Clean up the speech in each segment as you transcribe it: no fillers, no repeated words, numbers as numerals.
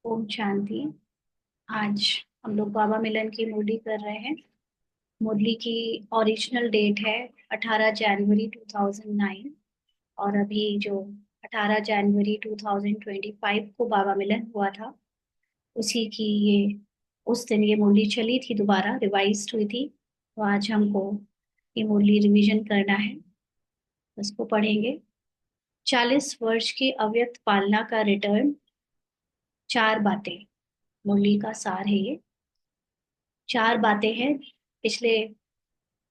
ओम शांति। आज हम लोग बाबा मिलन की मुरली कर रहे हैं। मुरली की ओरिजिनल डेट है 18 जनवरी 2009। और अभी जो 18 जनवरी 2025 को बाबा मिलन हुआ था, उसी की ये उस दिन ये मुरली चली थी, दोबारा रिवाइज हुई थी। तो आज हमको ये मुरली रिवीजन करना है। उसको पढ़ेंगे। 40 वर्ष की अव्यक्त पालना का रिटर्न। चार बातें मुरली का सार है ये। चार बातें हैं पिछले,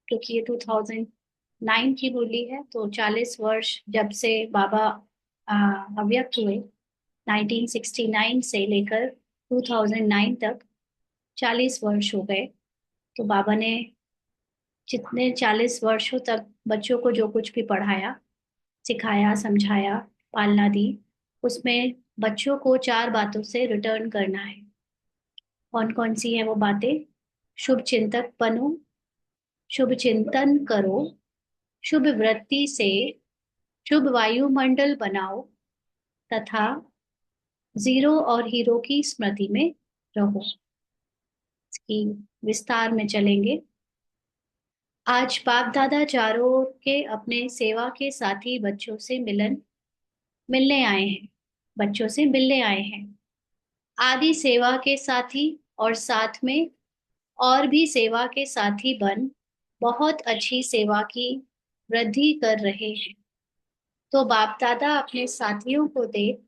क्योंकि ये 2009 की बोली है, तो 40 वर्ष जब से बाबा अव्यक्त हुए, 1969 से लेकर 2009 तक 40 वर्ष हो गए। तो बाबा ने जितने 40 वर्षों तक बच्चों को जो कुछ भी पढ़ाया, सिखाया, समझाया, पालना दी, उसमें बच्चों को चार बातों से रिटर्न करना है। कौन कौन सी है वो बातें? शुभ चिंतक बनो, शुभ चिंतन करो, शुभ वृत्ति से शुभ वायुमंडल बनाओ, तथा जीरो और हीरो की स्मृति में रहो। इसकी विस्तार में चलेंगे। आज बाप दादा चारों ओर के अपने सेवा के साथी बच्चों से मिलने आए हैं। बच्चों से मिलने आए हैं आदि सेवा के साथी, और साथ में और भी सेवा के साथी बन बहुत अच्छी सेवा की वृद्धि कर रहे हैं। तो बाप दादा अपने साथियों को देख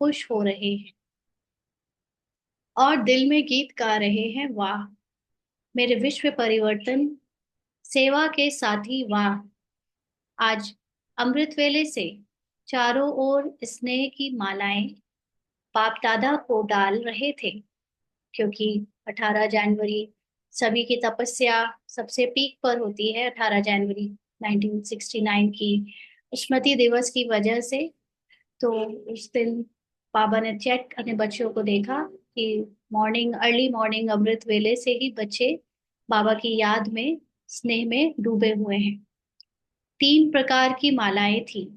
खुश हो रहे हैं और दिल में गीत गा रहे हैं, वाह मेरे विश्व परिवर्तन सेवा के साथी, वाह। आज अमृत वेले से चारों ओर स्नेह की मालाएं बाप दादा को डाल रहे थे, क्योंकि 18 जनवरी सभी की तपस्या सबसे पीक पर होती है। 18 जनवरी 1969 की स्मृति दिवस की वजह से। तो उस दिन बाबा ने चेक अपने बच्चों को देखा कि मॉर्निंग, अर्ली मॉर्निंग अमृत वेले से ही बच्चे बाबा की याद में, स्नेह में डूबे हुए हैं। 3 प्रकार की मालाएं थी।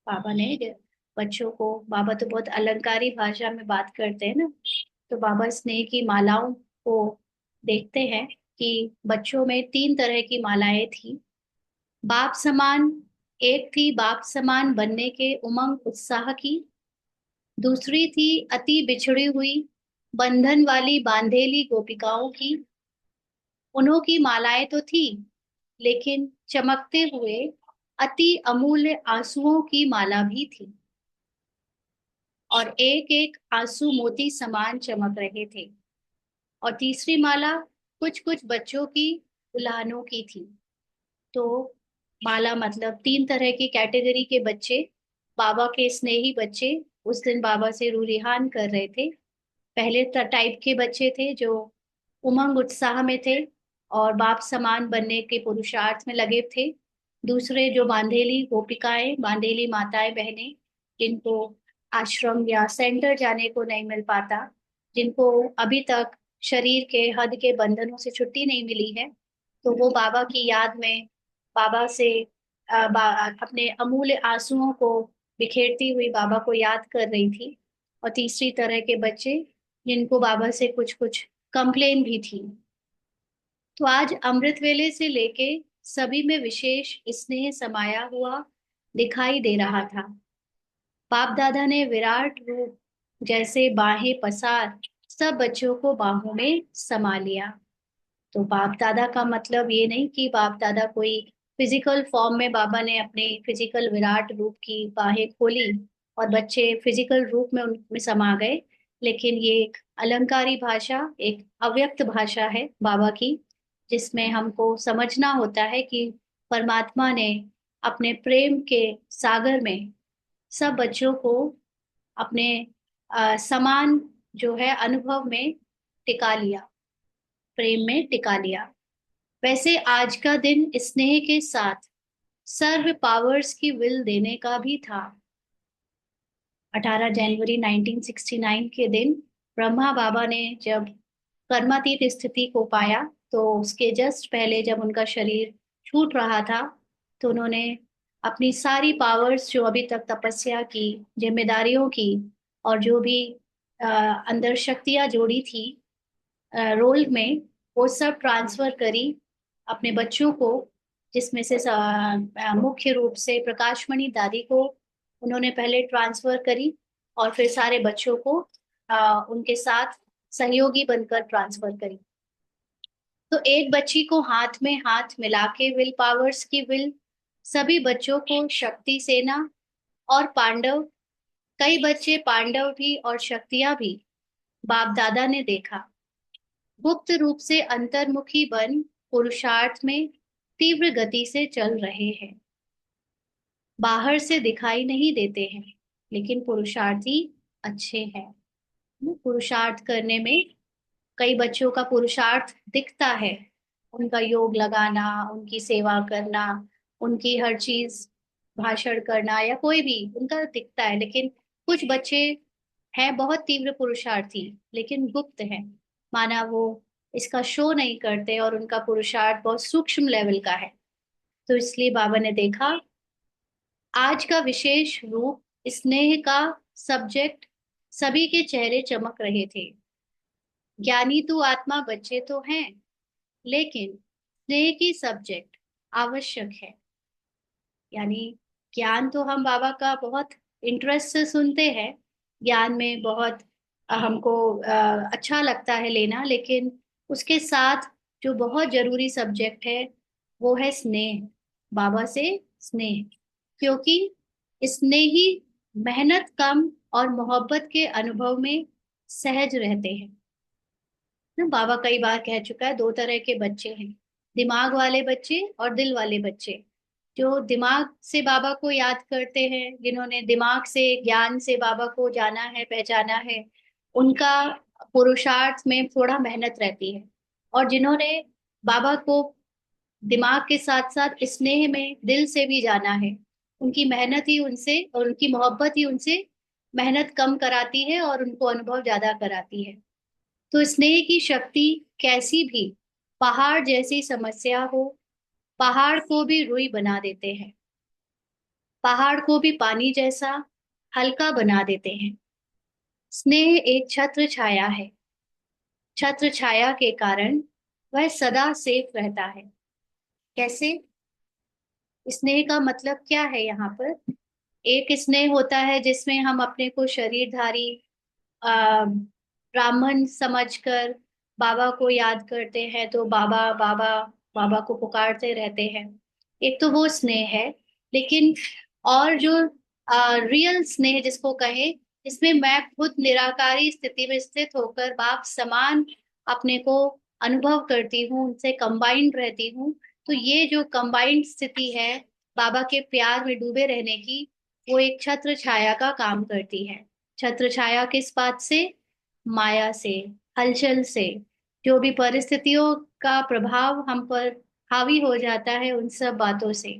बाबा ने बच्चों को, बाबा तो बहुत अलंकारी भाषा में बात करते हैं ना, तो बाबा स्नेह की मालाओं को देखते हैं कि बच्चों में 3 तरह की मालाएं थी। बाप समान, एक थी बाप समान बनने के उमंग उत्साह की। दूसरी थी अति बिछड़ी हुई बंधन वाली बांधेली गोपिकाओं की। उन्हों की मालाएं तो थी, लेकिन चमकते हुए अति अमूल्य आंसुओं की माला भी थी, और एक एक आंसू मोती समान चमक रहे थे। और तीसरी माला कुछ कुछ बच्चों की उल्हानों की थी। तो माला मतलब 3 तरह की कैटेगरी के बच्चे, बाबा के स्नेही बच्चे उस दिन बाबा से रूरिहान कर रहे थे। पहले टाइप के बच्चे थे जो उमंग उत्साह में थे और बाप समान बनने के पुरुषार्थ में लगे थे। दूसरे जो बांधेली गोपिकाएं, बांधेली माताएं बहनें, जिनको आश्रम या सेंटर जाने को नहीं मिल पाता, जिनको अभी तक शरीर के हद के बंधनों से छुट्टी नहीं मिली है, तो वो बाबा की याद में बाबा से अपने अमूल्य आंसुओं को बिखेरती हुई बाबा को याद कर रही थी। और तीसरी तरह के बच्चे जिनको बाबा से कुछ कुछ कंप्लेन भी थी। तो आज अमृत वेले से लेके सभी में विशेष स्नेह समाया हुआ दिखाई दे रहा था। बाप दादा ने विराट रूप जैसे बाहें पसार सब बच्चों को बाहों में समा लिया। तो बाप दादा का मतलब ये नहीं कि बाप दादा कोई फिजिकल फॉर्म में, बाबा ने अपने फिजिकल विराट रूप की बाहें खोली और बच्चे फिजिकल रूप में उनमें समा गए। लेकिन ये एक अलंकारी भाषा, एक अव्यक्त भाषा है बाबा की, जिसमें हमको समझना होता है कि परमात्मा ने अपने प्रेम के सागर में सब बच्चों को अपने समान जो है अनुभव में टिका लिया, प्रेम में टिका लिया। वैसे आज का दिन स्नेह के साथ सर्व पावर्स की विल देने का भी था। 18 जनवरी 1969 के दिन ब्रह्मा बाबा ने जब कर्मातीत स्थिति को पाया, तो उसके जस्ट पहले जब उनका शरीर छूट रहा था, तो उन्होंने अपनी सारी पावर्स जो अभी तक तपस्या की, जिम्मेदारियों की, और जो भी अंदर शक्तियां जोड़ी थी रोल में, वो सब ट्रांसफर करी अपने बच्चों को, जिसमें से मुख्य रूप से प्रकाशमणि दादी को उन्होंने पहले ट्रांसफर करी, और फिर सारे बच्चों को उनके साथ सहयोगी बनकर ट्रांसफर करी। तो एक बच्ची को हाथ में हाथ मिला के विल पावर्स की विल, सभी बच्चों को शक्ति सेना और पांडव, कई बच्चे पांडव भी और शक्तियां भी बाप दादा ने देखा, गुप्त रूप से अंतर्मुखी बन पुरुषार्थ में तीव्र गति से चल रहे हैं। बाहर से दिखाई नहीं देते हैं, लेकिन पुरुषार्थी अच्छे हैं। पुरुषार्थ करने में कई बच्चों का पुरुषार्थ दिखता है, उनका योग लगाना, उनकी सेवा करना, उनकी हर चीज भाषण करना या कोई भी उनका दिखता है। लेकिन कुछ बच्चे हैं बहुत तीव्र पुरुषार्थी, लेकिन गुप्त हैं, माना वो इसका शो नहीं करते और उनका पुरुषार्थ बहुत सूक्ष्म लेवल का है। तो इसलिए बाबा ने देखा आज का विशेष रूप स्नेह का सब्जेक्ट, सभी के चेहरे चमक रहे थे। ज्ञानी तो आत्मा बच्चे तो हैं, लेकिन स्नेह की सब्जेक्ट आवश्यक है। यानी ज्ञान तो हम बाबा का बहुत इंटरेस्ट से सुनते हैं, ज्ञान में बहुत हमको अच्छा लगता है लेना, लेकिन उसके साथ जो बहुत जरूरी सब्जेक्ट है वो है स्नेह, बाबा से स्नेह। क्योंकि स्नेही मेहनत कम और मोहब्बत के अनुभव में सहज रहते हैं ना। बाबा कई बार कह चुका है दो तरह के बच्चे हैं, दिमाग वाले बच्चे और दिल वाले बच्चे। जो दिमाग से बाबा को याद करते हैं, जिन्होंने दिमाग से ज्ञान से बाबा को जाना है पहचाना है, उनका पुरुषार्थ में थोड़ा मेहनत रहती है। और जिन्होंने बाबा को दिमाग के साथ साथ स्नेह में दिल से भी जाना है, उनकी मेहनत ही उनसे और उनकी मोहब्बत ही उनसे मेहनत कम कराती है और उनको अनुभव ज्यादा कराती है। तो स्नेह की शक्ति कैसी भी पहाड़ जैसी समस्या हो, पहाड़ को भी रुई बना देते हैं, पहाड़ को भी पानी जैसा हल्का बना देते हैं। स्नेह एक छत्र छाया है, छत्र छाया के कारण वह सदा सेफ रहता है। कैसे? स्नेह का मतलब क्या है यहाँ पर? एक स्नेह होता है जिसमें हम अपने को शरीरधारी ब्राह्मण समझकर बाबा को याद करते हैं, तो बाबा बाबा बाबा को पुकारते रहते हैं। एक तो वो स्नेह है। लेकिन और जो रियल स्नेह जिसको कहे, इसमें मैं खुद निराकारी स्थिति में स्थित होकर बाप समान अपने को अनुभव करती हूँ, उनसे कंबाइंड रहती हूँ। तो ये जो कंबाइंड स्थिति है बाबा के प्यार में डूबे रहने की, वो एक छत्र छाया का काम करती है। छत्र छाया किस बात से? माया से, हलचल से, जो भी परिस्थितियों का प्रभाव हम पर हावी हो जाता है उन सब बातों से।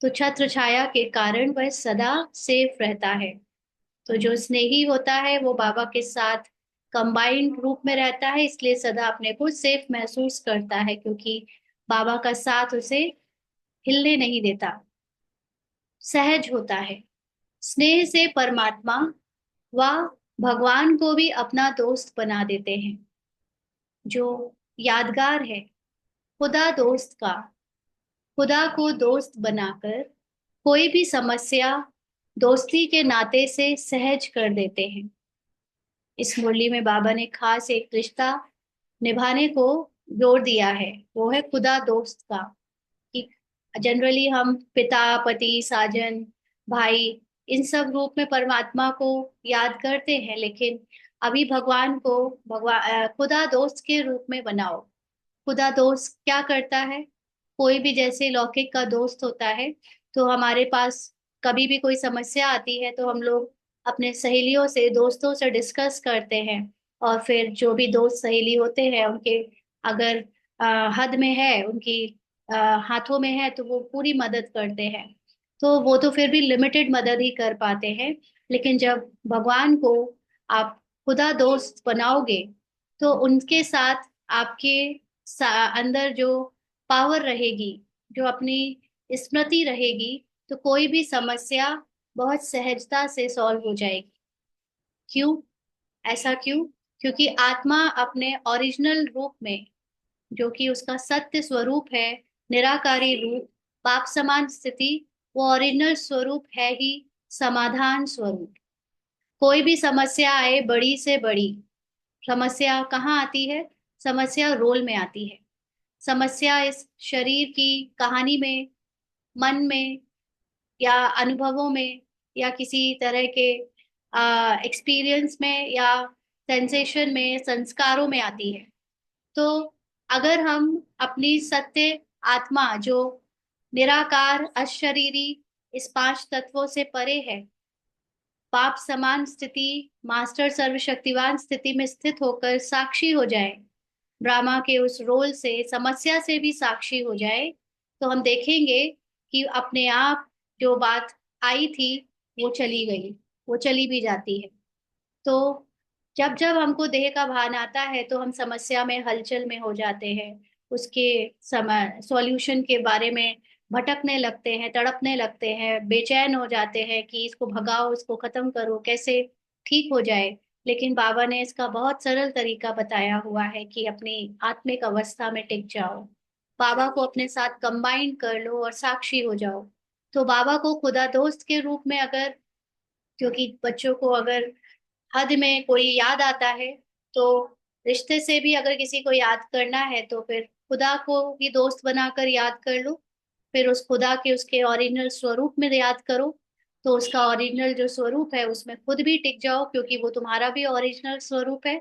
तो छत्र छाया के कारण वह सदा सेफ रहता है। तो जो स्नेही होता है वो बाबा के साथ कंबाइंड रूप में रहता है, इसलिए सदा अपने को सेफ महसूस करता है, क्योंकि बाबा का साथ उसे हिलने नहीं देता, सहज होता है। स्नेह से परमात्मा व भगवान को भी अपना दोस्त बना देते हैं। जो यादगार है खुदा दोस्त का, खुदा को दोस्त बनाकर कोई भी समस्या दोस्ती के नाते से सहज कर देते हैं। इस मुरली में बाबा ने खास एक रिश्ता निभाने को जोर दिया है, वो है खुदा दोस्त का। कि जनरली हम पिता पति साजन भाई इन सब रूप में परमात्मा को याद करते हैं, लेकिन अभी भगवान को खुदा दोस्त के रूप में बनाओ। खुदा दोस्त क्या करता है? कोई भी जैसे लौकिक का दोस्त होता है, तो हमारे पास कभी भी कोई समस्या आती है तो हम लोग अपने सहेलियों से दोस्तों से डिस्कस करते हैं, और फिर जो भी दोस्त सहेली होते हैं उनके अगर हद में है, उनकी हाथों में है, तो वो पूरी मदद करते हैं। तो वो तो फिर भी लिमिटेड मदद ही कर पाते हैं। लेकिन जब भगवान को आप खुदा दोस्त बनाओगे, तो उनके साथ आपके अंदर जो पावर रहेगी, जो अपनी स्मृति रहेगी, तो कोई भी समस्या बहुत सहजता से सॉल्व हो जाएगी। क्यों? ऐसा क्यों? क्योंकि आत्मा अपने ओरिजिनल रूप में, जो कि उसका सत्य स्वरूप है, निराकारी रूप, बाप समान स्थिति, वो ओरिजिनल स्वरूप है ही समाधान स्वरूप। कोई भी समस्या आए, बड़ी से बड़ी समस्या कहाँ आती है? समस्या रोल में आती है। समस्या इस शरीर की कहानी में, मन में, या अनुभवों में, या किसी तरह के एक्सपीरियंस में, या सेंसेशन में, संस्कारों में आती है। तो अगर हम अपनी सत्य आत्मा, जो निराकार अशरीरी, इस पांच तत्वों से परे है, पाप समान स्थिति, मास्टर सर्वशक्तिवान स्थिति में स्थित होकर साक्षी हो जाए, ड्रामा के उस रोल से, समस्या से भी साक्षी हो जाए, तो हम देखेंगे कि अपने आप जो बात आई थी वो चली गई, वो चली भी जाती है। तो जब जब हमको देह का भान आता है तो हम समस्या में, हलचल में हो जाते हैं, उसके समय सॉल्यूशन के बारे में भटकने लगते हैं, तड़पने लगते हैं, बेचैन हो जाते हैं कि इसको भगाओ, इसको खत्म करो, कैसे ठीक हो जाए। लेकिन बाबा ने इसका बहुत सरल तरीका बताया हुआ है कि अपनी आत्मिक अवस्था में टिक जाओ, बाबा को अपने साथ कंबाइन कर लो और साक्षी हो जाओ। तो बाबा को खुदा दोस्त के रूप में, अगर, क्योंकि बच्चों को अगर हद में कोई याद आता है, तो रिश्ते से भी अगर किसी को याद करना है तो फिर खुदा को भी दोस्त बनाकर याद कर लो। फिर उस खुदा के, उसके ओरिजिनल स्वरूप में याद करो, तो उसका ओरिजिनल जो स्वरूप है उसमें खुद भी टिक जाओ, क्योंकि वो तुम्हारा भी ओरिजिनल स्वरूप है।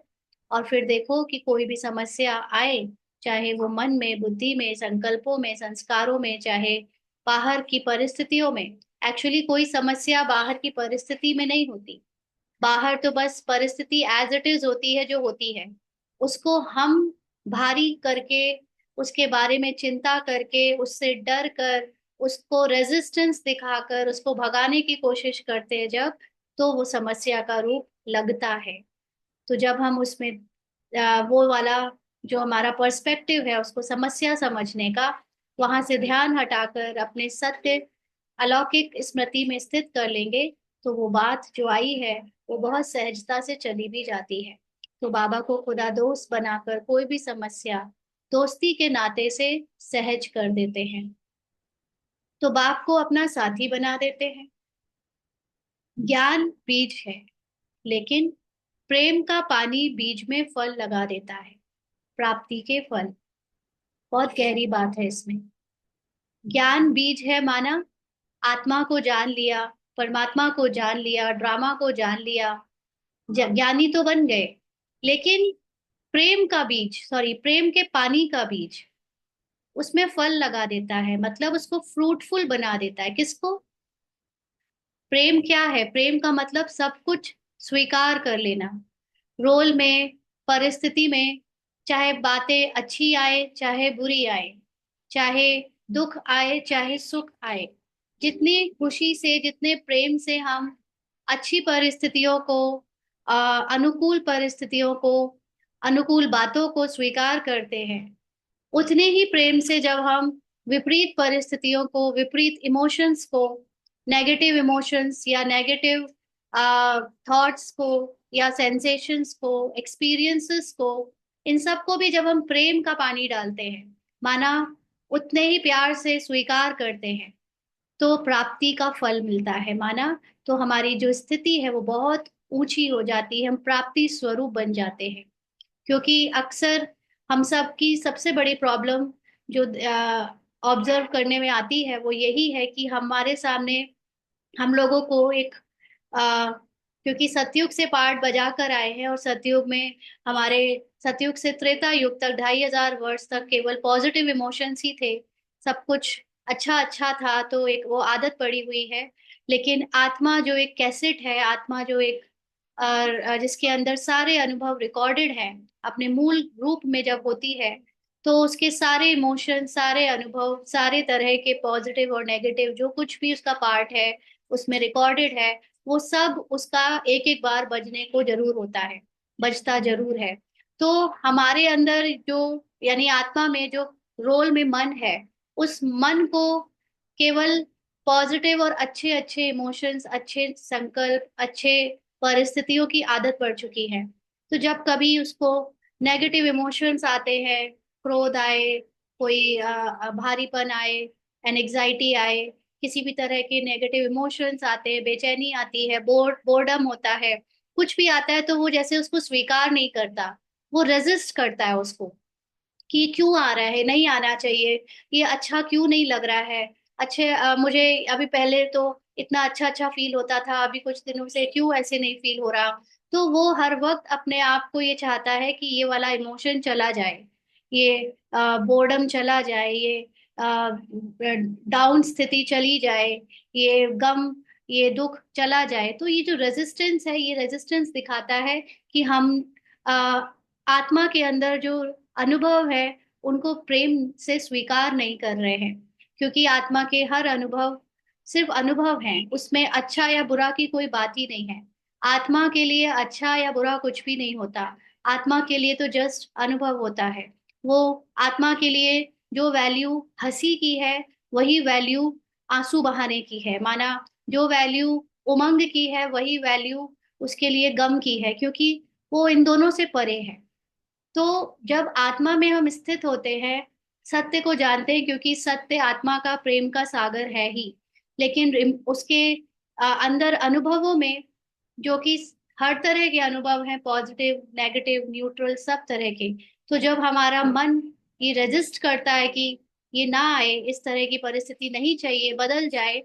और फिर देखो कि कोई भी समस्या आए, चाहे वो मन में, बुद्धि में, संकल्पों में, संस्कारों में, चाहे बाहर की परिस्थितियों में। एक्चुअली कोई समस्या बाहर की परिस्थिति में नहीं होती, बाहर तो बस परिस्थिति एज इट इज होती है जो होती है। उसको हम भारी करके, उसके बारे में चिंता करके, उससे डर कर, उसको रेजिस्टेंस दिखाकर उसको भगाने की कोशिश करते हैं जब, तो वो समस्या का रूप लगता है। तो जब हम उसमें वो वाला जो हमारा पर्सपेक्टिव है, उसको समस्या समझने का, वहां से ध्यान हटाकर अपने सत्य अलौकिक स्मृति में स्थित कर लेंगे, तो वो बात जो आई है वो बहुत सहजता से चली भी जाती है। तो बाबा को खुदा दोस्त बनाकर कोई भी समस्या दोस्ती के नाते से सहज कर देते हैं। तो बाप को अपना साथी बना देते हैं। ज्ञान बीज है, लेकिन प्रेम का पानी बीज में फल लगा देता है, प्राप्ति के फल। बहुत गहरी बात है इसमें। ज्ञान बीज है, माना आत्मा को जान लिया, परमात्मा को जान लिया, ड्रामा को जान लिया, ज्ञानी तो बन गए। लेकिन प्रेम का बीज, सॉरी, प्रेम के पानी का बीज उसमें फल लगा देता है, मतलब उसको फ्रूटफुल बना देता है। किसको? प्रेम क्या है? प्रेम का मतलब सब कुछ स्वीकार कर लेना, रोल में, परिस्थिति में, चाहे बातें अच्छी आए चाहे बुरी आए, चाहे दुख आए चाहे सुख आए, जितनी खुशी से, जितने प्रेम से हम अच्छी परिस्थितियों को, अनुकूल परिस्थितियों को, अनुकूल बातों को स्वीकार करते हैं, उतने ही प्रेम से जब हम विपरीत परिस्थितियों को, विपरीत इमोशंस को, नेगेटिव इमोशंस या नेगेटिव थॉट्स को, या सेंसेशंस को, एक्सपीरियंसेस को, इन सब को भी जब हम प्रेम का पानी डालते हैं, माना उतने ही प्यार से स्वीकार करते हैं, तो प्राप्ति का फल मिलता है, माना। तो हमारी जो स्थिति है वो बहुत ऊंची हो जाती है, हम प्राप्ति स्वरूप बन जाते हैं। क्योंकि अक्सर हम सब की सबसे बड़ी प्रॉब्लम जो ऑब्जर्व करने में आती है वो यही है कि हमारे सामने हम लोगों को एक, क्योंकि सतयुग से पाठ बजा कर आए हैं, और सतयुग में हमारे, सतयुग से त्रेता युग तक 2500 वर्ष तक केवल पॉजिटिव इमोशंस ही थे, सब कुछ अच्छा अच्छा था, तो एक वो आदत पड़ी हुई है। लेकिन आत्मा जो एक कैसेट है, आत्मा जो एक, और जिसके अंदर सारे अनुभव रिकॉर्डेड हैं, अपने मूल रूप में जब होती है, तो उसके सारे इमोशन, सारे अनुभव, सारे तरह के पॉजिटिव और नेगेटिव जो कुछ भी उसका पार्ट है उसमें रिकॉर्डेड है, वो सब उसका एक एक बार बजने को जरूर होता है, बजता जरूर है। तो हमारे अंदर जो, यानी आत्मा में जो रोल में मन है, उस मन को केवल पॉजिटिव और अच्छे अच्छे इमोशंस, अच्छे संकल्प, अच्छे परिस्थितियों की आदत पड़ चुकी है। तो जब कभी उसको नेगेटिव इमोशंस आते हैं, क्रोध आए, कोई भारीपन आए, एनजाइटी आए, किसी भी तरह के नेगेटिव इमोशंस आते हैं, बेचैनी आती है, बोर्डम होता है, कुछ भी आता है, तो वो जैसे उसको स्वीकार नहीं करता, वो रेजिस्ट करता है उसको कि क्यों आ रहा है, नहीं आना चाहिए, ये अच्छा क्यों नहीं लग रहा है, अच्छे मुझे अभी पहले तो इतना अच्छा अच्छा फील होता था, अभी कुछ दिनों से क्यों ऐसे नहीं फील हो रहा। तो वो हर वक्त अपने आप को ये चाहता है कि ये वाला इमोशन चला जाए, ये बोर्डम चला जाए, ये डाउन स्थिति चली जाए, ये गम, ये दुख चला जाए। तो ये जो रेजिस्टेंस है, ये रेजिस्टेंस दिखाता है कि हम अ, आत्मा के अंदर जो अनुभव है उनको प्रेम से स्वीकार नहीं कर रहे हैं। क्योंकि आत्मा के हर अनुभव सिर्फ अनुभव हैं, उसमें अच्छा या बुरा की कोई बात ही नहीं है। आत्मा के लिए अच्छा या बुरा कुछ भी नहीं होता। आत्मा के लिए तो जस्ट अनुभव होता है। वो आत्मा के लिए जो वैल्यू हंसी की है, वही वैल्यू आंसू बहाने की है। माना जो वैल्यू उमंग की है, वही वैल्यू उसके लिए गम की है, क्योंकि वो इन दोनों से परे है। तो जब आत्मा में हम स्थित होते हैं, सत्य को जानते हैं, क्योंकि सत्य आत्मा का प्रेम का सागर है ही। लेकिन उसके अंदर अनुभवों में, जो कि हर तरह के अनुभव हैं, पॉजिटिव, नेगेटिव, न्यूट्रल, सब तरह के। तो जब हमारा मन ये रेजिस्ट करता है कि ये ना आए, इस तरह की परिस्थिति नहीं चाहिए, बदल जाए,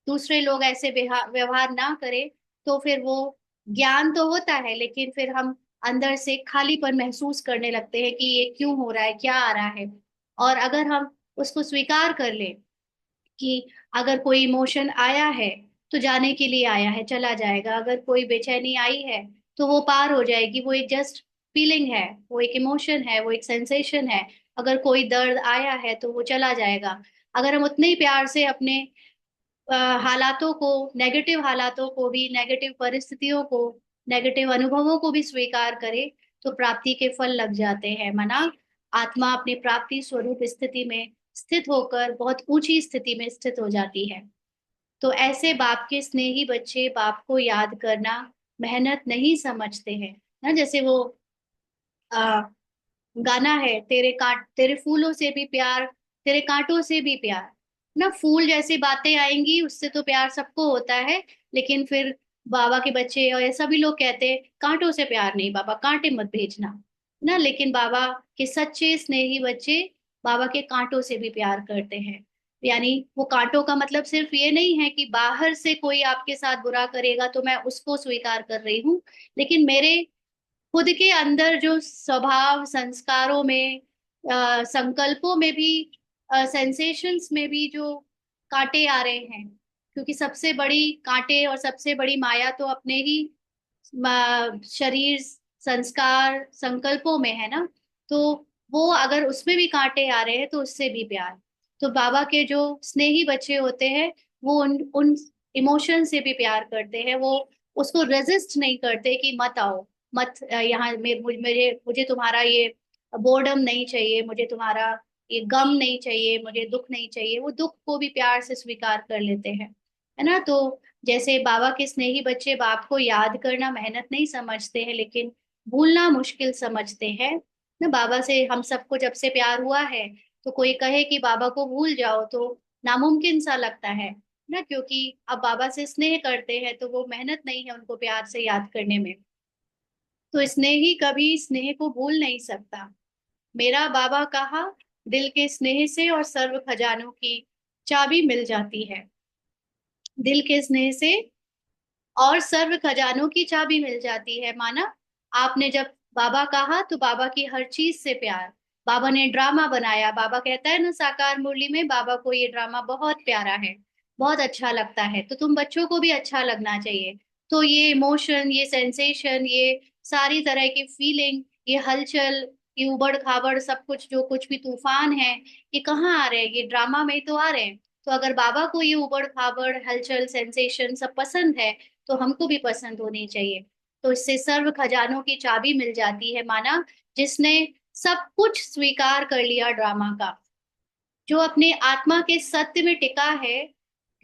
दूसरे लोग ऐसे व्यवहार ना करें, तो फिर वो ज्ञान तो होता है, लेकिन फिर हम अंदर से खालीपन महसूस करने लगते हैं कि ये क्यों हो रहा है, क्या आ रहा है। और अगर हम उसको स्वीकार कर ले कि अगर कोई इमोशन आया है तो जाने के लिए आया है, चला जाएगा। अगर कोई बेचैनी आई है तो वो पार हो जाएगी, वो एक जस्ट फीलिंग है, वो एक इमोशन है, वो एक सेंसेशन है। अगर कोई दर्द आया है तो वो चला जाएगा। अगर हम उतने ही प्यार से अपने हालातों को, नेगेटिव हालातों को भी, नेगेटिव परिस्थितियों को, नेगेटिव अनुभवों को भी स्वीकार करें, तो प्राप्ति के फल लग जाते हैं। मना आत्मा अपनी प्राप्ति स्वरूप स्थिति में स्थित होकर बहुत ऊंची स्थिति में स्थित हो जाती है। तो ऐसे बाप के स्नेही बच्चे बाप को याद करना मेहनत नहीं समझते हैं ना। जैसे वो आ, गाना है, तेरे फूलों से भी प्यार, तेरे कांटों से भी प्यार। ना फूल जैसी बातें आएंगी उससे तो प्यार सबको होता है, लेकिन फिर बाबा के बच्चे और ये सभी लोग कहते हैं कांटों से प्यार नहीं, बाबा कांटे मत भेजना ना। लेकिन बाबा के सच्चे स्नेही बच्चे बाबा के कांटों से भी प्यार करते हैं। यानी वो कांटों का मतलब सिर्फ ये नहीं है कि बाहर से कोई आपके साथ बुरा करेगा तो मैं उसको स्वीकार कर रही हूँ, लेकिन मेरे खुद के अंदर जो स्वभाव, संस्कारों में, संकल्पों में भी, सेंसेशंस में भी जो कांटे आ रहे हैं, क्योंकि सबसे बड़ी कांटे और सबसे बड़ी माया तो अपने ही शरीर, संस्कार, संकल्पों में है ना। तो वो अगर उसमें भी कांटे आ रहे हैं तो उससे भी प्यार। तो बाबा के जो स्नेही बच्चे होते हैं, वो उन उन इमोशन से भी प्यार करते हैं। वो उसको रेजिस्ट नहीं करते कि मत आओ, मत यहाँ मुझे तुम्हारा ये बोर्डम नहीं चाहिए, मुझे तुम्हारा ये गम नहीं चाहिए, मुझे दुख नहीं चाहिए। वो दुख को भी प्यार से स्वीकार कर लेते हैं, है ना। तो जैसे बाबा के स्नेही बच्चे बाप को याद करना मेहनत नहीं समझते हैं, लेकिन भूलना मुश्किल समझते हैं ना। बाबा से हम सबको जब से प्यार हुआ है, तो कोई कहे कि बाबा को भूल जाओ तो नामुमकिन सा लगता है ना, क्योंकि अब बाबा से स्नेह करते हैं तो वो मेहनत नहीं है उनको प्यार से याद करने में। तो स्नेही कभी स्नेह को भूल नहीं सकता। मेरा बाबा कहा, दिल के स्नेह से और सर्व खजानों की चाबी मिल जाती है। दिल के स्नेह से और सर्व खजानों की चाबी मिल जाती है। माना आपने जब बाबा कहा तो बाबा की हर चीज से प्यार। बाबा ने ड्रामा बनाया, बाबा कहता है ना साकार मुरली में, बाबा को ये ड्रामा बहुत प्यारा है, बहुत अच्छा लगता है, तो तुम बच्चों को भी अच्छा लगना चाहिए। तो ये इमोशन, ये सेंसेशन, ये सारी तरह की फीलिंग, ये हलचल, ये उबड़ खाबड़ सब कुछ, जो कुछ भी तूफान है, ये कहाँ आ रहे हैं? ये ड्रामा में ही तो आ रहे हैं। तो अगर बाबा को ये उबड़ खाबड़, हलचल, सेंसेशन सब पसंद है, तो हमको भी पसंद होनी चाहिए। तो इससे सर्व खजानों की चाबी मिल जाती है। माना जिसने सब कुछ स्वीकार कर लिया ड्रामा का, जो अपने आत्मा के सत्य में टिका है,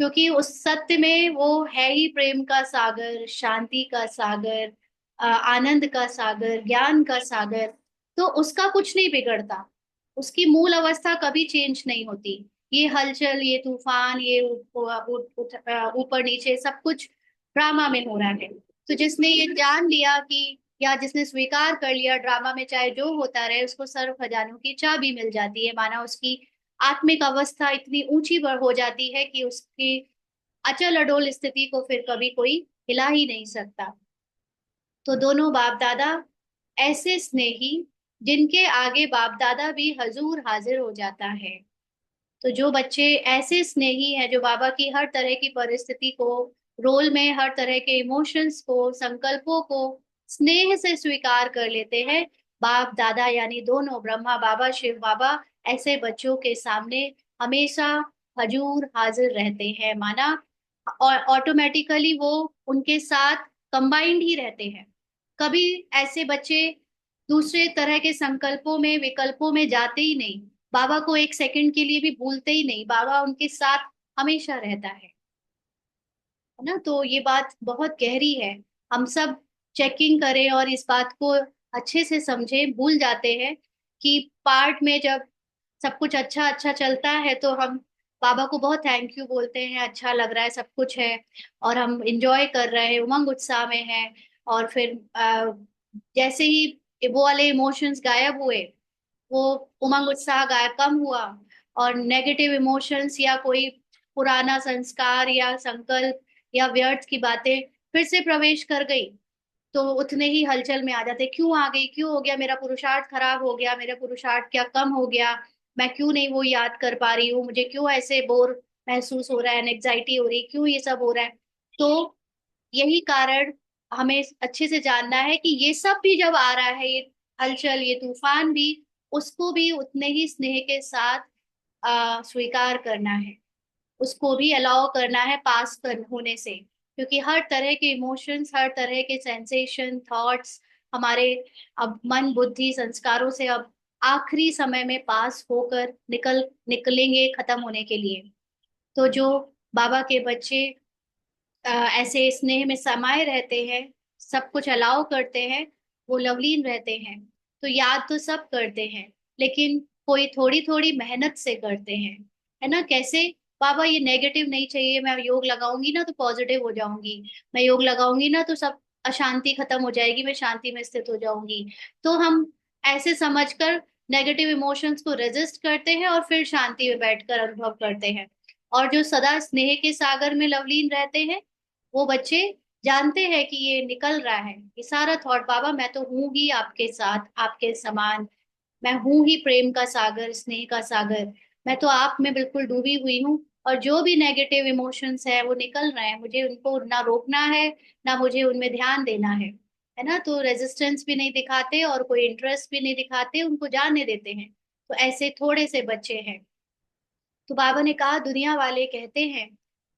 क्योंकि उस सत्य में वो है ही प्रेम का सागर, शांति का सागर, आनंद का सागर, ज्ञान का सागर। तो उसका कुछ नहीं बिगड़ता, उसकी मूल अवस्था कभी चेंज नहीं होती। ये हलचल, ये तूफान, ये ऊपर नीचे सब कुछ ड्रामा में हो रहा है। तो जिसने ये जान लिया कि, या जिसने स्वीकार कर लिया ड्रामा में चाहे जो होता रहे, उसको सर्व खजानों की चाबी मिल जाती है। माना उसकी आत्मिक अवस्था इतनी ऊंची हो जाती है कि उसकी अचल अडोल स्थिति को फिर कभी कोई हिला ही नहीं सकता। तो दोनों बाप दादा ऐसे स्नेही, जिनके आगे बाप दादा भी हजूर हाजिर हो जाता है। तो जो बच्चे ऐसे स्नेही हैं, जो बाबा की हर तरह की परिस्थिति को, रोल में हर तरह के इमोशंस को, संकल्पों को स्नेह से स्वीकार कर लेते हैं, बाप दादा यानी दोनों ब्रह्मा बाबा शिव बाबा ऐसे बच्चों के सामने हमेशा हजूर हाजिर रहते हैं। माना और ऑटोमेटिकली वो उनके साथ कंबाइंड ही रहते हैं। कभी ऐसे बच्चे दूसरे तरह के संकल्पों में, विकल्पों में जाते ही नहीं। बाबा को एक सेकंड के लिए भी भूलते ही नहीं, बाबा उनके साथ हमेशा रहता है ना। तो ये बात बहुत गहरी है। हम सब चेकिंग करें और इस बात को अच्छे से समझें। भूल जाते हैं कि पार्ट में जब सब कुछ अच्छा अच्छा चलता है तो हम बाबा को बहुत थैंक यू बोलते हैं, अच्छा लग रहा है, सब कुछ है और हम इंजॉय कर रहे हैं, उमंग उत्साह में हैं। और फिर जैसे ही वो वाले इमोशंस गायब हुए, वो उमंग उत्साह गायब कम हुआ, और नेगेटिव इमोशंस या कोई पुराना संस्कार या संकल्प या व्यर्थ की बातें फिर से प्रवेश कर गई, तो उतने ही हलचल में आ जाते, क्यों आ गई, क्यों हो गया, मेरा पुरुषार्थ खराब हो गया, मेरा पुरुषार्थ क्या कम हो गया, मैं क्यों नहीं वो याद कर पा रही हूँ, मुझे क्यों ऐसे बोर महसूस हो रहा है, एंग्जाइटी हो रही, क्यों ये सब हो रहा है। तो यही कारण हमें अच्छे से जानना है कि ये सब भी जब आ रहा है, ये हलचल, ये तूफान भी, उसको भी उतने ही स्नेह के साथ स्वीकार करना है, उसको भी अलाउ करना है पास कर होने से। क्योंकि हर तरह के इमोशंस, हर तरह के सेंसेशन, थॉट्स हमारे अब मन बुद्धि संस्कारों से अब आखिरी समय में पास होकर निकलेंगे खत्म होने के लिए। तो जो बाबा के बच्चे ऐसे स्नेह में समाये रहते हैं, सब कुछ अलाउ करते हैं, वो लवलीन रहते हैं। तो याद तो सब करते हैं, लेकिन कोई थोड़ी थोड़ी मेहनत से करते हैं, है ना। कैसे? बाबा ये नेगेटिव नहीं चाहिए, मैं योग लगाऊंगी ना तो पॉजिटिव हो जाऊंगी, मैं योग लगाऊंगी ना तो सब अशांति खत्म हो जाएगी, मैं शांति में स्थित हो जाऊंगी। तो हम ऐसे समझकर नेगेटिव इमोशंस को रेजिस्ट करते हैं और फिर शांति में बैठकर अनुभव करते हैं। और जो सदा स्नेह के सागर में लवलीन रहते हैं, वो बच्चे जानते हैं कि ये निकल रहा है, ये सारा थॉट, बाबा मैं तो हूं ही आपके साथ, आपके समान, मैं हूं ही प्रेम का सागर, स्नेह का सागर, मैं तो आप में बिल्कुल डूबी हुई हूँ। और जो भी नेगेटिव इमोशंस है वो निकल रहे हैं, मुझे उनको ना रोकना है, ना मुझे उनमें ध्यान देना है ना। तो रेजिस्टेंस भी नहीं दिखाते और कोई इंटरेस्ट भी नहीं दिखाते, उनको जाने देते हैं। तो ऐसे थोड़े से बच्चे हैं। तो बाबा ने कहा, दुनिया वाले कहते हैं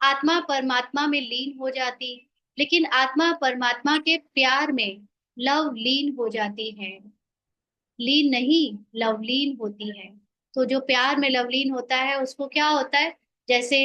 आत्मा परमात्मा में लीन हो जाती, लेकिन आत्मा परमात्मा के प्यार में लव लीन हो जाती है। लीन नहीं, लवलीन होती है। तो जो प्यार में लवलीन होता है उसको क्या होता है, जैसे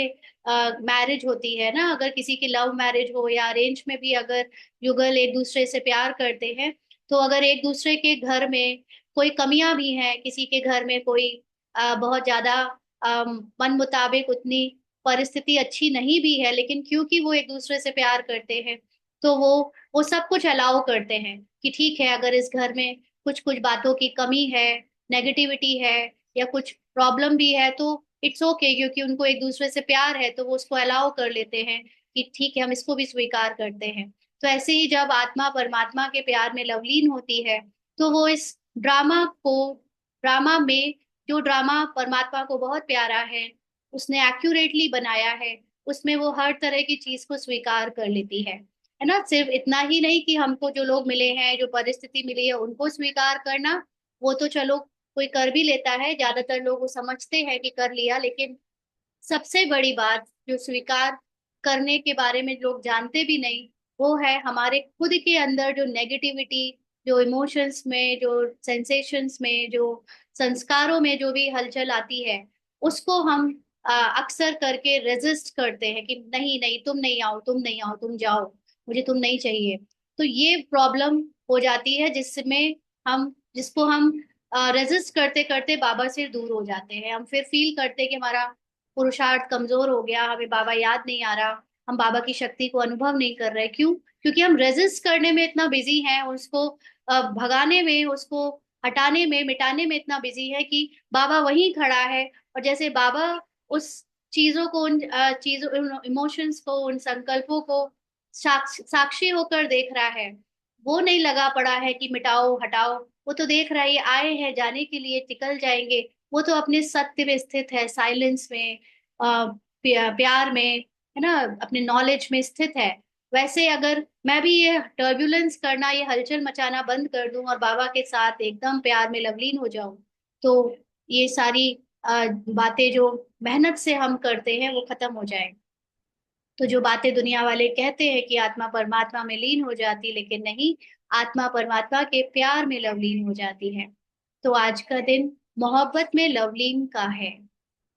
मैरिज होती है ना, अगर किसी की लव मैरिज हो या अरेंज में भी अगर युगल एक दूसरे से प्यार करते हैं, तो अगर एक दूसरे के घर में कोई कमियां भी हैं, किसी के घर में कोई बहुत ज्यादा मन मुताबिक उतनी परिस्थिति अच्छी नहीं भी है, लेकिन क्योंकि वो एक दूसरे से प्यार करते हैं, तो वो सब कुछ अलाउ करते हैं कि ठीक है, अगर इस घर में कुछ कुछ बातों की कमी है, नेगेटिविटी है, या कुछ प्रॉब्लम भी है, तो इट्स ओके, क्योंकि उनको एक दूसरे से प्यार है तो वो उसको अलाउ कर लेते हैं कि ठीक है, हम इसको भी स्वीकार करते हैं। तो ऐसे ही जब आत्मा परमात्मा के प्यार में लवलीन होती है, तो वो इस ड्रामा में, जो ड्रामा परमात्मा को बहुत प्यारा है, उसने एक्यूरेटली बनाया है, उसमें वो हर तरह की चीज को स्वीकार कर लेती है ना। सिर्फ इतना ही नहीं कि हमको जो लोग मिले हैं, जो परिस्थिति मिली है, उनको स्वीकार करना, वो तो चलो कोई कर भी लेता है, ज्यादातर लोग वो समझते हैं कि कर लिया, लेकिन सबसे बड़ी बात जो स्वीकार करने के बारे में लोग जानते भी नहीं, वो है हमारे खुद के अंदर जो नेगेटिविटी, जो इमोशंस में, जो सेंसेशंस में, जो संस्कारों में जो भी हलचल आती है, उसको हम अक्सर करके रेजिस्ट करते हैं कि नहीं नहीं, तुम नहीं आओ, तुम नहीं आओ, तुम जाओ, मुझे तुम नहीं चाहिए। तो ये प्रॉब्लम हो जाती है, जिसमें हम जिसको हम रेजिस्ट करते करते बाबा से दूर हो जाते हैं। हम फिर फील करते हैं कि हमारा पुरुषार्थ कमजोर हो गया, हमें बाबा याद नहीं आ रहा, हम बाबा की शक्ति को अनुभव नहीं कर रहे। क्यों? क्योंकि हम रेजिस्ट करने में इतना बिजी हैं, उसको भगाने में, उसको हटाने में, मिटाने में इतना बिजी है कि बाबा वहीं खड़ा है। और जैसे बाबा उस चीजों को, उन चीजों, उन इमोशंस को, उन संकल्पों को साक्षी होकर देख रहा है। वो नहीं लगा पड़ा है कि मिटाओ हटाओ। वो तो देख रहा है, ये आए हैं जाने के लिए, निकल जाएंगे। वो तो अपने सत्य में स्थित है, साइलेंस में, प्यार में, है ना, अपने नॉलेज में स्थित है। वैसे अगर मैं भी ये टर्बुलेंस करना, ये हलचल मचाना बंद कर दूं और बाबा के साथ एकदम प्यार में लवलीन हो जाऊं, तो ये सारी बातें जो मेहनत से हम करते हैं वो खत्म हो जाए। तो जो बातें दुनिया वाले कहते हैं कि आत्मा परमात्मा में लीन हो जाती, लेकिन नहीं, आत्मा परमात्मा के प्यार में लवलीन हो जाती है। तो आज का दिन मोहब्बत में लवलीन का है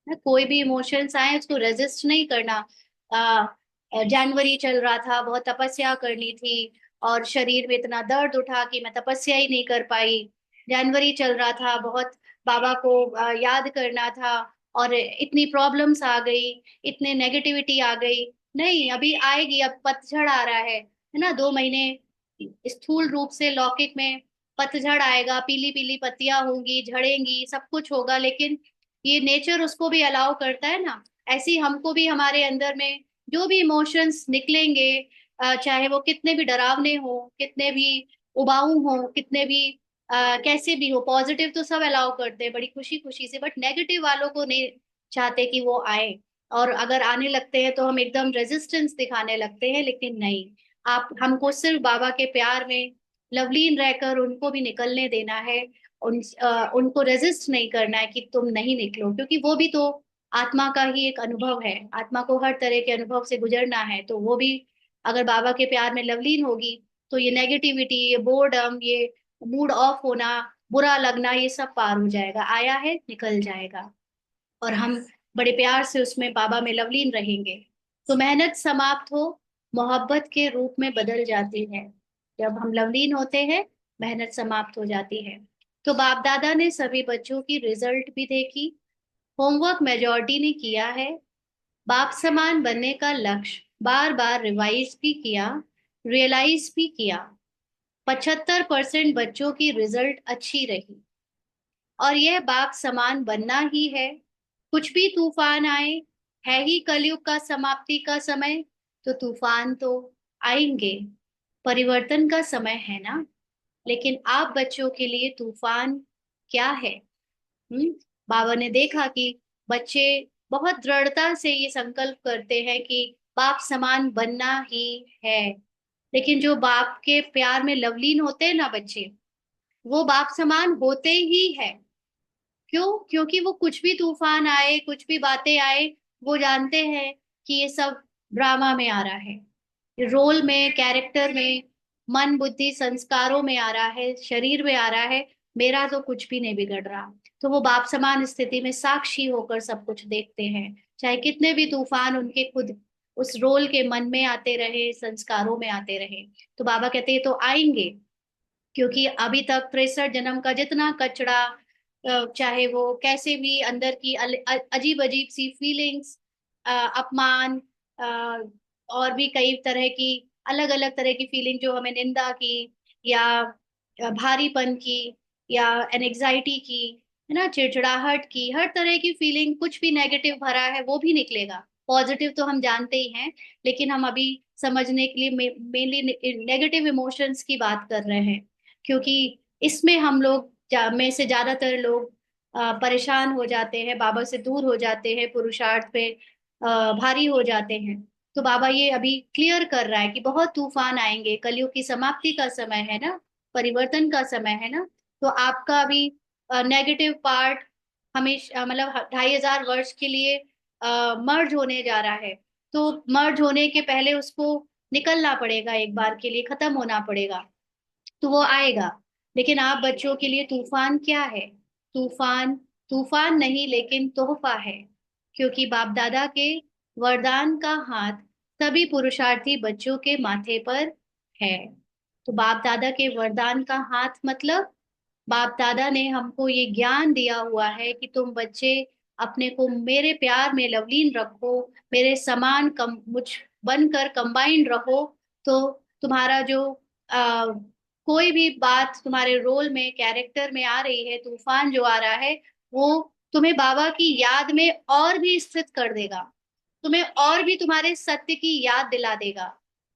ना। कोई भी इमोशंस आए उसको रेजिस्ट नहीं करना। आ, जनवरी चल रहा था, बहुत तपस्या करनी थी, और शरीर में इतना दर्द उठा कि मैं तपस्या ही नहीं कर पाई। जनवरी चल रहा था, बहुत बाबा को याद करना था, और इतनी प्रॉब्लम्स आ गई, इतने नेगेटिविटी आ गई। नहीं, अभी आएगी, अब पतझड़ आ रहा है ना, 2 महीने स्थूल रूप से लौकिक में पतझड़ आएगा, पीली पीली पत्तियां होंगी, झड़ेंगी, सब कुछ होगा, लेकिन ये नेचर उसको भी अलाउ करता है ना। ऐसे ही हमको भी हमारे अंदर में जो भी इमोशंस निकलेंगे, चाहे वो कितने भी डरावने हो, कितने भी उबाऊ हो, कितने भी कैसे भी हो, पॉजिटिव तो सब अलाउ करते हैं बड़ी खुशी खुशी से, बट नेगेटिव वालों को नहीं चाहते कि वो आए। और अगर आने लगते हैं तो हम एकदम रेजिस्टेंस दिखाने लगते हैं, लेकिन नहीं, आप हमको सिर्फ बाबा के प्यार में लवलीन रहकर उनको भी निकलने देना है। उनको रेजिस्ट नहीं करना है कि तुम नहीं निकलो, क्योंकि वो भी तो आत्मा का ही एक अनुभव है। आत्मा को हर तरह के अनुभव से गुजरना है, तो वो भी अगर बाबा के प्यार में लवलीन होगी, तो ये नेगेटिविटी, ये बोर्डम, ये मूड ऑफ होना, बुरा लगना, ये सब पार हो जाएगा, आया है निकल जाएगा। और हम बड़े प्यार से उसमें बाबा में लवलीन रहेंगे। तो मेहनत समाप्त हो, मोहब्बत के रूप में बदल जाती है। जब हम लवलीन होते हैं, मेहनत समाप्त हो जाती है। तो बाप दादा ने सभी बच्चों की रिजल्ट भी देखी, होमवर्क मेजॉरिटी ने किया है, बाप समान बनने का लक्ष्य बार बार रिवाइज भी किया, रियलाइज भी किया। 75% बच्चों की रिजल्ट अच्छी रही। और यह बाप समान बनना ही है। कुछ भी तूफान आए, है ही कलयुग का समाप्ति का समय, तो तूफान तो आएंगे, परिवर्तन का समय है ना। लेकिन आप बच्चों के लिए तूफान क्या है? हम्म बाबा ने देखा कि बच्चे बहुत दृढ़ता से ये संकल्प करते हैं कि बाप समान बनना ही है। लेकिन जो बाप के प्यार में लवलीन होते हैं ना बच्चे, वो बाप समान होते ही है। क्यों? क्योंकि वो कुछ भी तूफान आए, कुछ भी बातें आए, वो जानते हैं कि ये सब ड्रामा में आ रहा है, रोल में, कैरेक्टर में, मन बुद्धि संस्कारों में आ रहा है, शरीर में आ रहा है। मेरा तो कुछ भी नहीं बिगड़ रहा। तो वो बाप समान स्थिति में साक्षी होकर सब कुछ देखते हैं, चाहे कितने भी तूफान उनके खुद उस रोल के मन में आते रहे, संस्कारों में आते रहे। तो बाबा कहते हैं तो आएंगे, क्योंकि अभी तक 63 जन्म का जितना कचरा, चाहे वो कैसे भी अंदर की अजीब अजीब सी फीलिंग्स, अपमान, अ, और भी कई तरह की अलग अलग तरह की फीलिंग, जो हमें निंदा की, या भारीपन की, या एनजाइटी की, है ना, चिड़चिड़ाहट की, हर तरह की फीलिंग, कुछ भी नेगेटिव भरा है वो भी निकलेगा। पॉजिटिव तो हम जानते ही हैं, लेकिन हम अभी समझने के लिए मेनली नेगेटिव इमोशंस की बात कर रहे हैं। क्योंकि इसमें हम लोग में से ज्यादातर लोग परेशान हो जाते हैं, बाबा से दूर हो जाते हैं, पुरुषार्थ पे भारी हो जाते हैं। तो बाबा ये अभी क्लियर कर रहा है कि बहुत तूफान आएंगे, कलयुग की समाप्ति का समय है ना, परिवर्तन का समय है ना। तो आपका अभी नेगेटिव पार्ट हमेशा, मतलब 2500 वर्ष के लिए मर्ज होने जा रहा है। तो मर्ज होने के पहले उसको निकलना पड़ेगा, एक बार के लिए खत्म होना पड़ेगा, तो वो आएगा। लेकिन आप बच्चों के लिए तूफान क्या है? तूफान तूफान नहीं, लेकिन तोहफा है। क्योंकि बाप दादा के वरदान का हाथ सभी पुरुषार्थी बच्चों के माथे पर है। तो बाप दादा के वरदान का हाथ मतलब बाप दादा ने हमको ये ज्ञान दिया हुआ है कि तुम बच्चे अपने को मेरे प्यार में लवलीन रखो, मेरे समान कम मुझ बनकर कंबाइंड रहो। तो तुम्हारा जो आ, कोई भी बात तुम्हारे रोल में कैरेक्टर में आ रही है, तूफान जो आ रहा है, वो तुम्हें बाबा की याद में और भी स्थित कर देगा, तुम्हें और भी तुम्हारे सत्य की याद दिला देगा।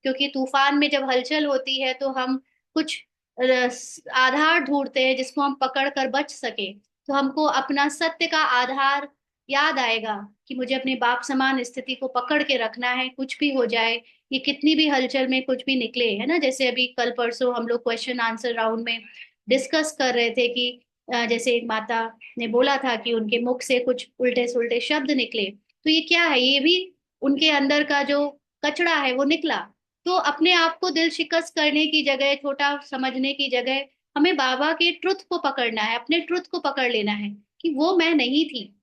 क्योंकि तूफान में जब हलचल होती है तो हम कुछ आधार ढूंढते हैं जिसको हम पकड़ कर बच सके। तो हमको अपना सत्य का आधार याद आएगा कि मुझे अपने बाप समान स्थिति को पकड़ के रखना है, कुछ भी हो जाए, ये कितनी भी हलचल में कुछ भी निकले, है ना। जैसे अभी कल परसों हम लोग क्वेश्चन आंसर राउंड में डिस्कस कर रहे थे कि जैसे एक माता ने बोला था कि उनके मुख से कुछ उल्टे सुल्टे शब्द निकले, तो ये क्या है, ये भी उनके अंदर का जो कचरा है वो निकला। तो अपने आप को दिल शिकस्त करने की जगह, छोटा समझने की जगह, हमें बाबा के ट्रुथ को पकड़ना है, अपने ट्रुथ को पकड़ लेना है कि वो मैं नहीं थी,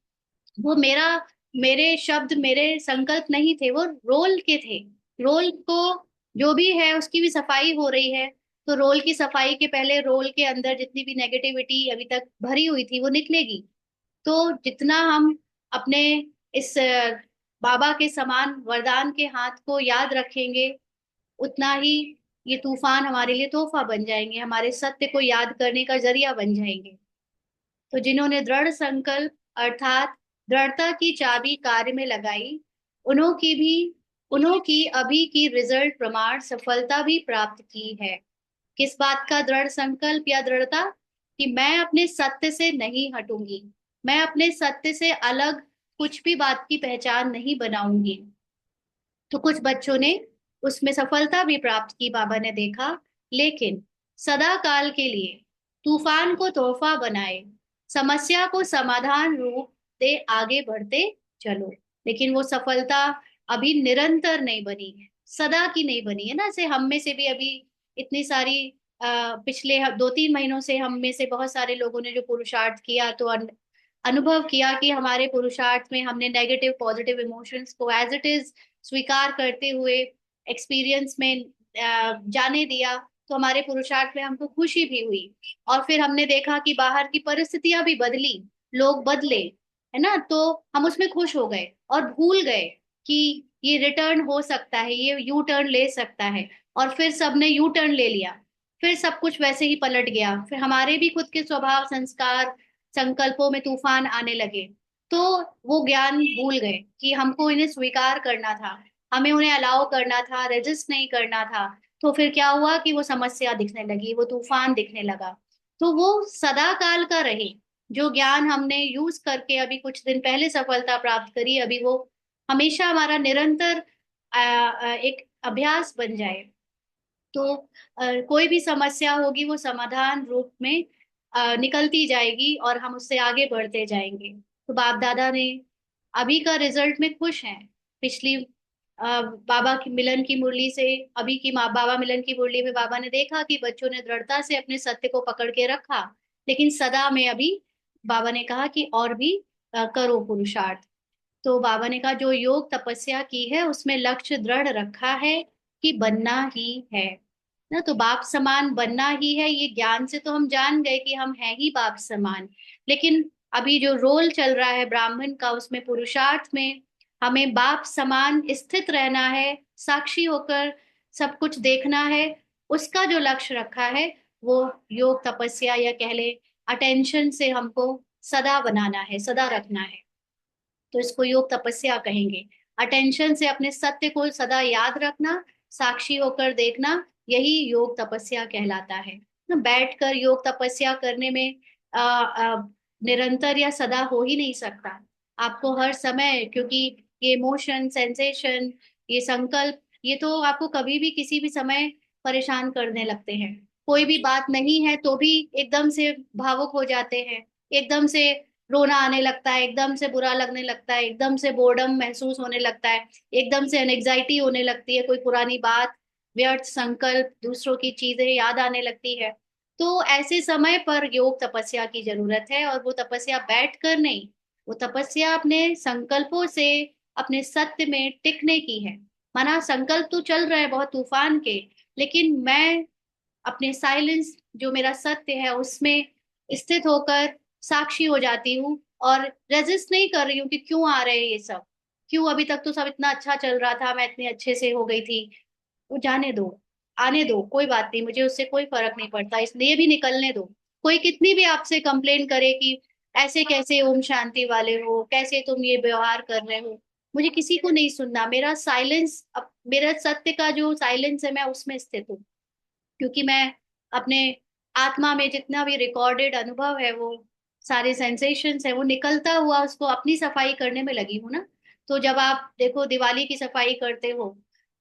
वो मेरा मेरे शब्द मेरे संकल्प नहीं थे, वो रोल के थे। रोल को जो भी है उसकी भी सफाई हो रही है। तो रोल की सफाई के पहले रोल के अंदर जितनी भी नेगेटिविटी अभी तक भरी हुई थी वो निकलेगी। तो जितना हम अपने इस बाबा के समान वरदान के हाथ को याद रखेंगे, उतना ही ये तूफान हमारे लिए तोहफा बन जाएंगे, हमारे सत्य को याद करने का जरिया बन जाएंगे। तो जिन्होंने दृढ़ संकल्प अर्थात दृढ़ता की चाबी कार्य में लगाई, उन्हों की अभी की रिजल्ट प्रमाण सफलता भी प्राप्त की है। किस बात का दृढ़ संकल्प या दृढ़ता? कि मैं अपने सत्य से नहीं हटूंगी, मैं अपने सत्य से अलग कुछ भी बात की पहचान नहीं बनाऊंगी। तो कुछ बच्चों ने उसमें सफलता भी प्राप्त की, बाबा ने देखा। लेकिन सदा काल के लिए तूफान को तोहफा बनाए, समस्या को समाधान रूप दे आगे बढ़ते चलो। लेकिन वो सफलता अभी निरंतर नहीं बनी है, सदा की नहीं बनी है ना। जैसे हम में से भी अभी इतनी सारी पिछले 2-3 महीनों से हम में से बहुत सारे लोगों ने जो पुरुषार्थ किया, तो अनुभव किया कि हमारे पुरुषार्थ में हमने नेगेटिव पॉजिटिव इमोशंस को एज इट इज स्वीकार करते हुए एक्सपीरियंस में जाने दिया। तो हमारे पुरुषार्थ में हमको खुशी भी हुई। और फिर हमने देखा कि बाहर की परिस्थितियां भी बदली, लोग बदले, है ना। तो हम उसमें खुश हो गए और भूल गए कि ये रिटर्न हो सकता है, ये यू टर्न ले सकता है। और फिर सबने यू टर्न ले लिया, फिर सब कुछ वैसे ही पलट गया, फिर हमारे भी खुद के स्वभाव संस्कार संकल्पों में तूफान आने लगे। तो वो ज्ञान भूल गए कि हमको इन्हें स्वीकार करना था, हमें उन्हें अलाउ करना था, रेजिस्ट नहीं करना था। तो फिर क्या हुआ कि वो समस्या दिखने लगी, वो तूफान दिखने लगा। तो वो सदा काल का रहे, जो ज्ञान हमने यूज करके अभी कुछ दिन पहले सफलता प्राप्त करी, अभी वो हमेशा हमारा निरंतर एक अभ्यास बन जाए। तो कोई भी समस्या होगी वो समाधान रूप में निकलती जाएगी और हम उससे आगे बढ़ते जाएंगे। तो बाप दादा ने अभी का रिजल्ट में खुश हैं। पिछली बाबा की मिलन की मुरली से अभी की माँ बाबा मिलन की मुरली में बाबा ने देखा कि बच्चों ने दृढ़ता से अपने सत्य को पकड़ के रखा। लेकिन सदा में अभी बाबा ने कहा कि और भी करो पुरुषार्थ। तो बाबा ने कहा जो योग तपस्या की है उसमें लक्ष्य दृढ़ रखा है कि बनना ही है ना। तो बाप समान बनना ही है, ये ज्ञान से तो हम जान गए कि हम हैं ही बाप समान। लेकिन अभी जो रोल चल रहा है ब्राह्मण का, उसमें पुरुषार्थ में हमें बाप समान स्थित रहना है, साक्षी होकर सब कुछ देखना है। उसका जो लक्ष्य रखा है वो योग तपस्या या कह ले अटेंशन से हमको सदा बनाना है, सदा रखना है। तो इसको योग तपस्या कहेंगे। अटेंशन से अपने सत्य को सदा याद रखना, साक्षी होकर देखना, यही योग तपस्या कहलाता है ना। बैठकर योग तपस्या करने में आ, आ, निरंतर या सदा हो ही नहीं सकता। आपको हर समय, क्योंकि ये इमोशन सेंसेशन ये संकल्प ये तो आपको कभी भी किसी भी समय परेशान करने लगते हैं। कोई भी बात नहीं है तो भी एकदम से भावुक हो जाते हैं, एकदम से रोना आने लगता है, एकदम से बुरा लगने लगता है, एकदम से बोर्डम महसूस होने लगता है, एकदम से एनेक्साइटी होने लगती है, कोई पुरानी बात व्यर्थ संकल्प दूसरों की चीजें याद आने लगती है। तो ऐसे समय पर योग तपस्या की जरूरत है, और वो तपस्या बैठ कर नहीं, वो तपस्या अपने संकल्पों से, अपने सत्य में टिकने की है। माना संकल्प तो चल रहे हैं बहुत तूफान के, लेकिन मैं अपने साइलेंस, जो मेरा सत्य है, उसमें स्थित होकर साक्षी हो जाती हूँ, और रेजिस्ट नहीं कर रही हूँ कि क्यों आ रहे हैं ये सब, क्यों अभी तक तो सब इतना अच्छा चल रहा था, मैं इतने अच्छे से हो गई थी, वो जाने दो, आने दो, कोई बात नहीं, मुझे उससे कोई फर्क नहीं पड़ता, इसलिए भी निकलने दो। कोई कितनी भी आपसे कंप्लेन करे कि ऐसे कैसे ओम शांति वाले हो, कैसे तुम ये व्यवहार कर रहे हो, मुझे किसी को नहीं सुनना। मेरा साइलेंस, मेरा सत्य का जो साइलेंस है, मैं उसमें स्थित हूँ, क्योंकि मैं अपने आत्मा में जितना भी रिकॉर्डेड अनुभव है, वो सारे सेंसेशंस है, वो निकलता हुआ उसको अपनी सफाई करने में लगी हूँ ना। तो जब आप देखो दिवाली की सफाई करते हो,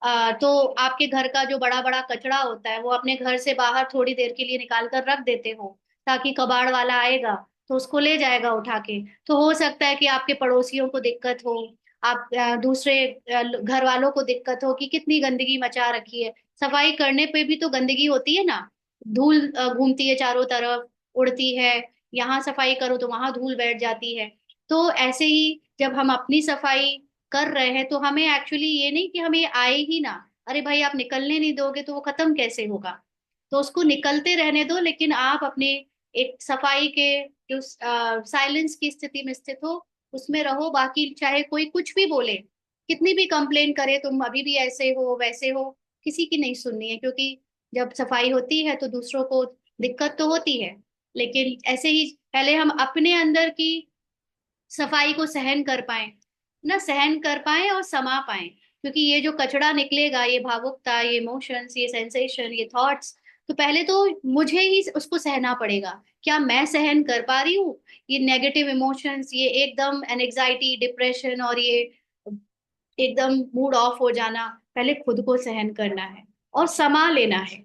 तो आपके घर का जो बड़ा बड़ा कचरा होता है, वो अपने घर से बाहर थोड़ी देर के लिए निकाल कर रख देते हो, ताकि कबाड़ वाला आएगा तो उसको ले जाएगा उठा के। तो हो सकता है कि आपके पड़ोसियों को दिक्कत हो, आप दूसरे घर वालों को दिक्कत हो कि कितनी गंदगी मचा रखी है। सफाई करने पे भी तो गंदगी होती है ना, धूल घूमती है चारों तरफ, उड़ती है, यहाँ सफाई करो तो वहां धूल बैठ जाती है। तो ऐसे ही जब हम अपनी सफाई कर रहे हैं, तो हमें एक्चुअली ये नहीं कि हमें आए ही ना, अरे भाई आप निकलने नहीं दोगे तो वो खत्म कैसे होगा। तो उसको निकलते रहने दो, लेकिन आप अपने एक सफाई के जो साइलेंस की स्थिति में स्थित हो, उसमें रहो। बाकी चाहे कोई कुछ भी बोले, कितनी भी कंप्लेन करे, तुम अभी भी ऐसे हो वैसे हो, किसी की नहीं सुननी है, क्योंकि जब सफाई होती है तो दूसरों को दिक्कत तो होती है, लेकिन ऐसे ही पहले हम अपने अंदर की सफाई को सहन कर पाए, ना सहन कर पाए और समा पाए। क्योंकि ये जो कचरा निकलेगा, ये भावुकता, ये इमोशंस, ये सेंसेशन, ये थॉट्स, तो पहले तो मुझे ही उसको सहना पड़ेगा। क्या मैं सहन कर पा रही हूँ ये नेगेटिव इमोशंस, ये एकदम एनजाइटी, डिप्रेशन, और ये एकदम मूड ऑफ हो जाना? पहले खुद को सहन करना है और समा लेना है।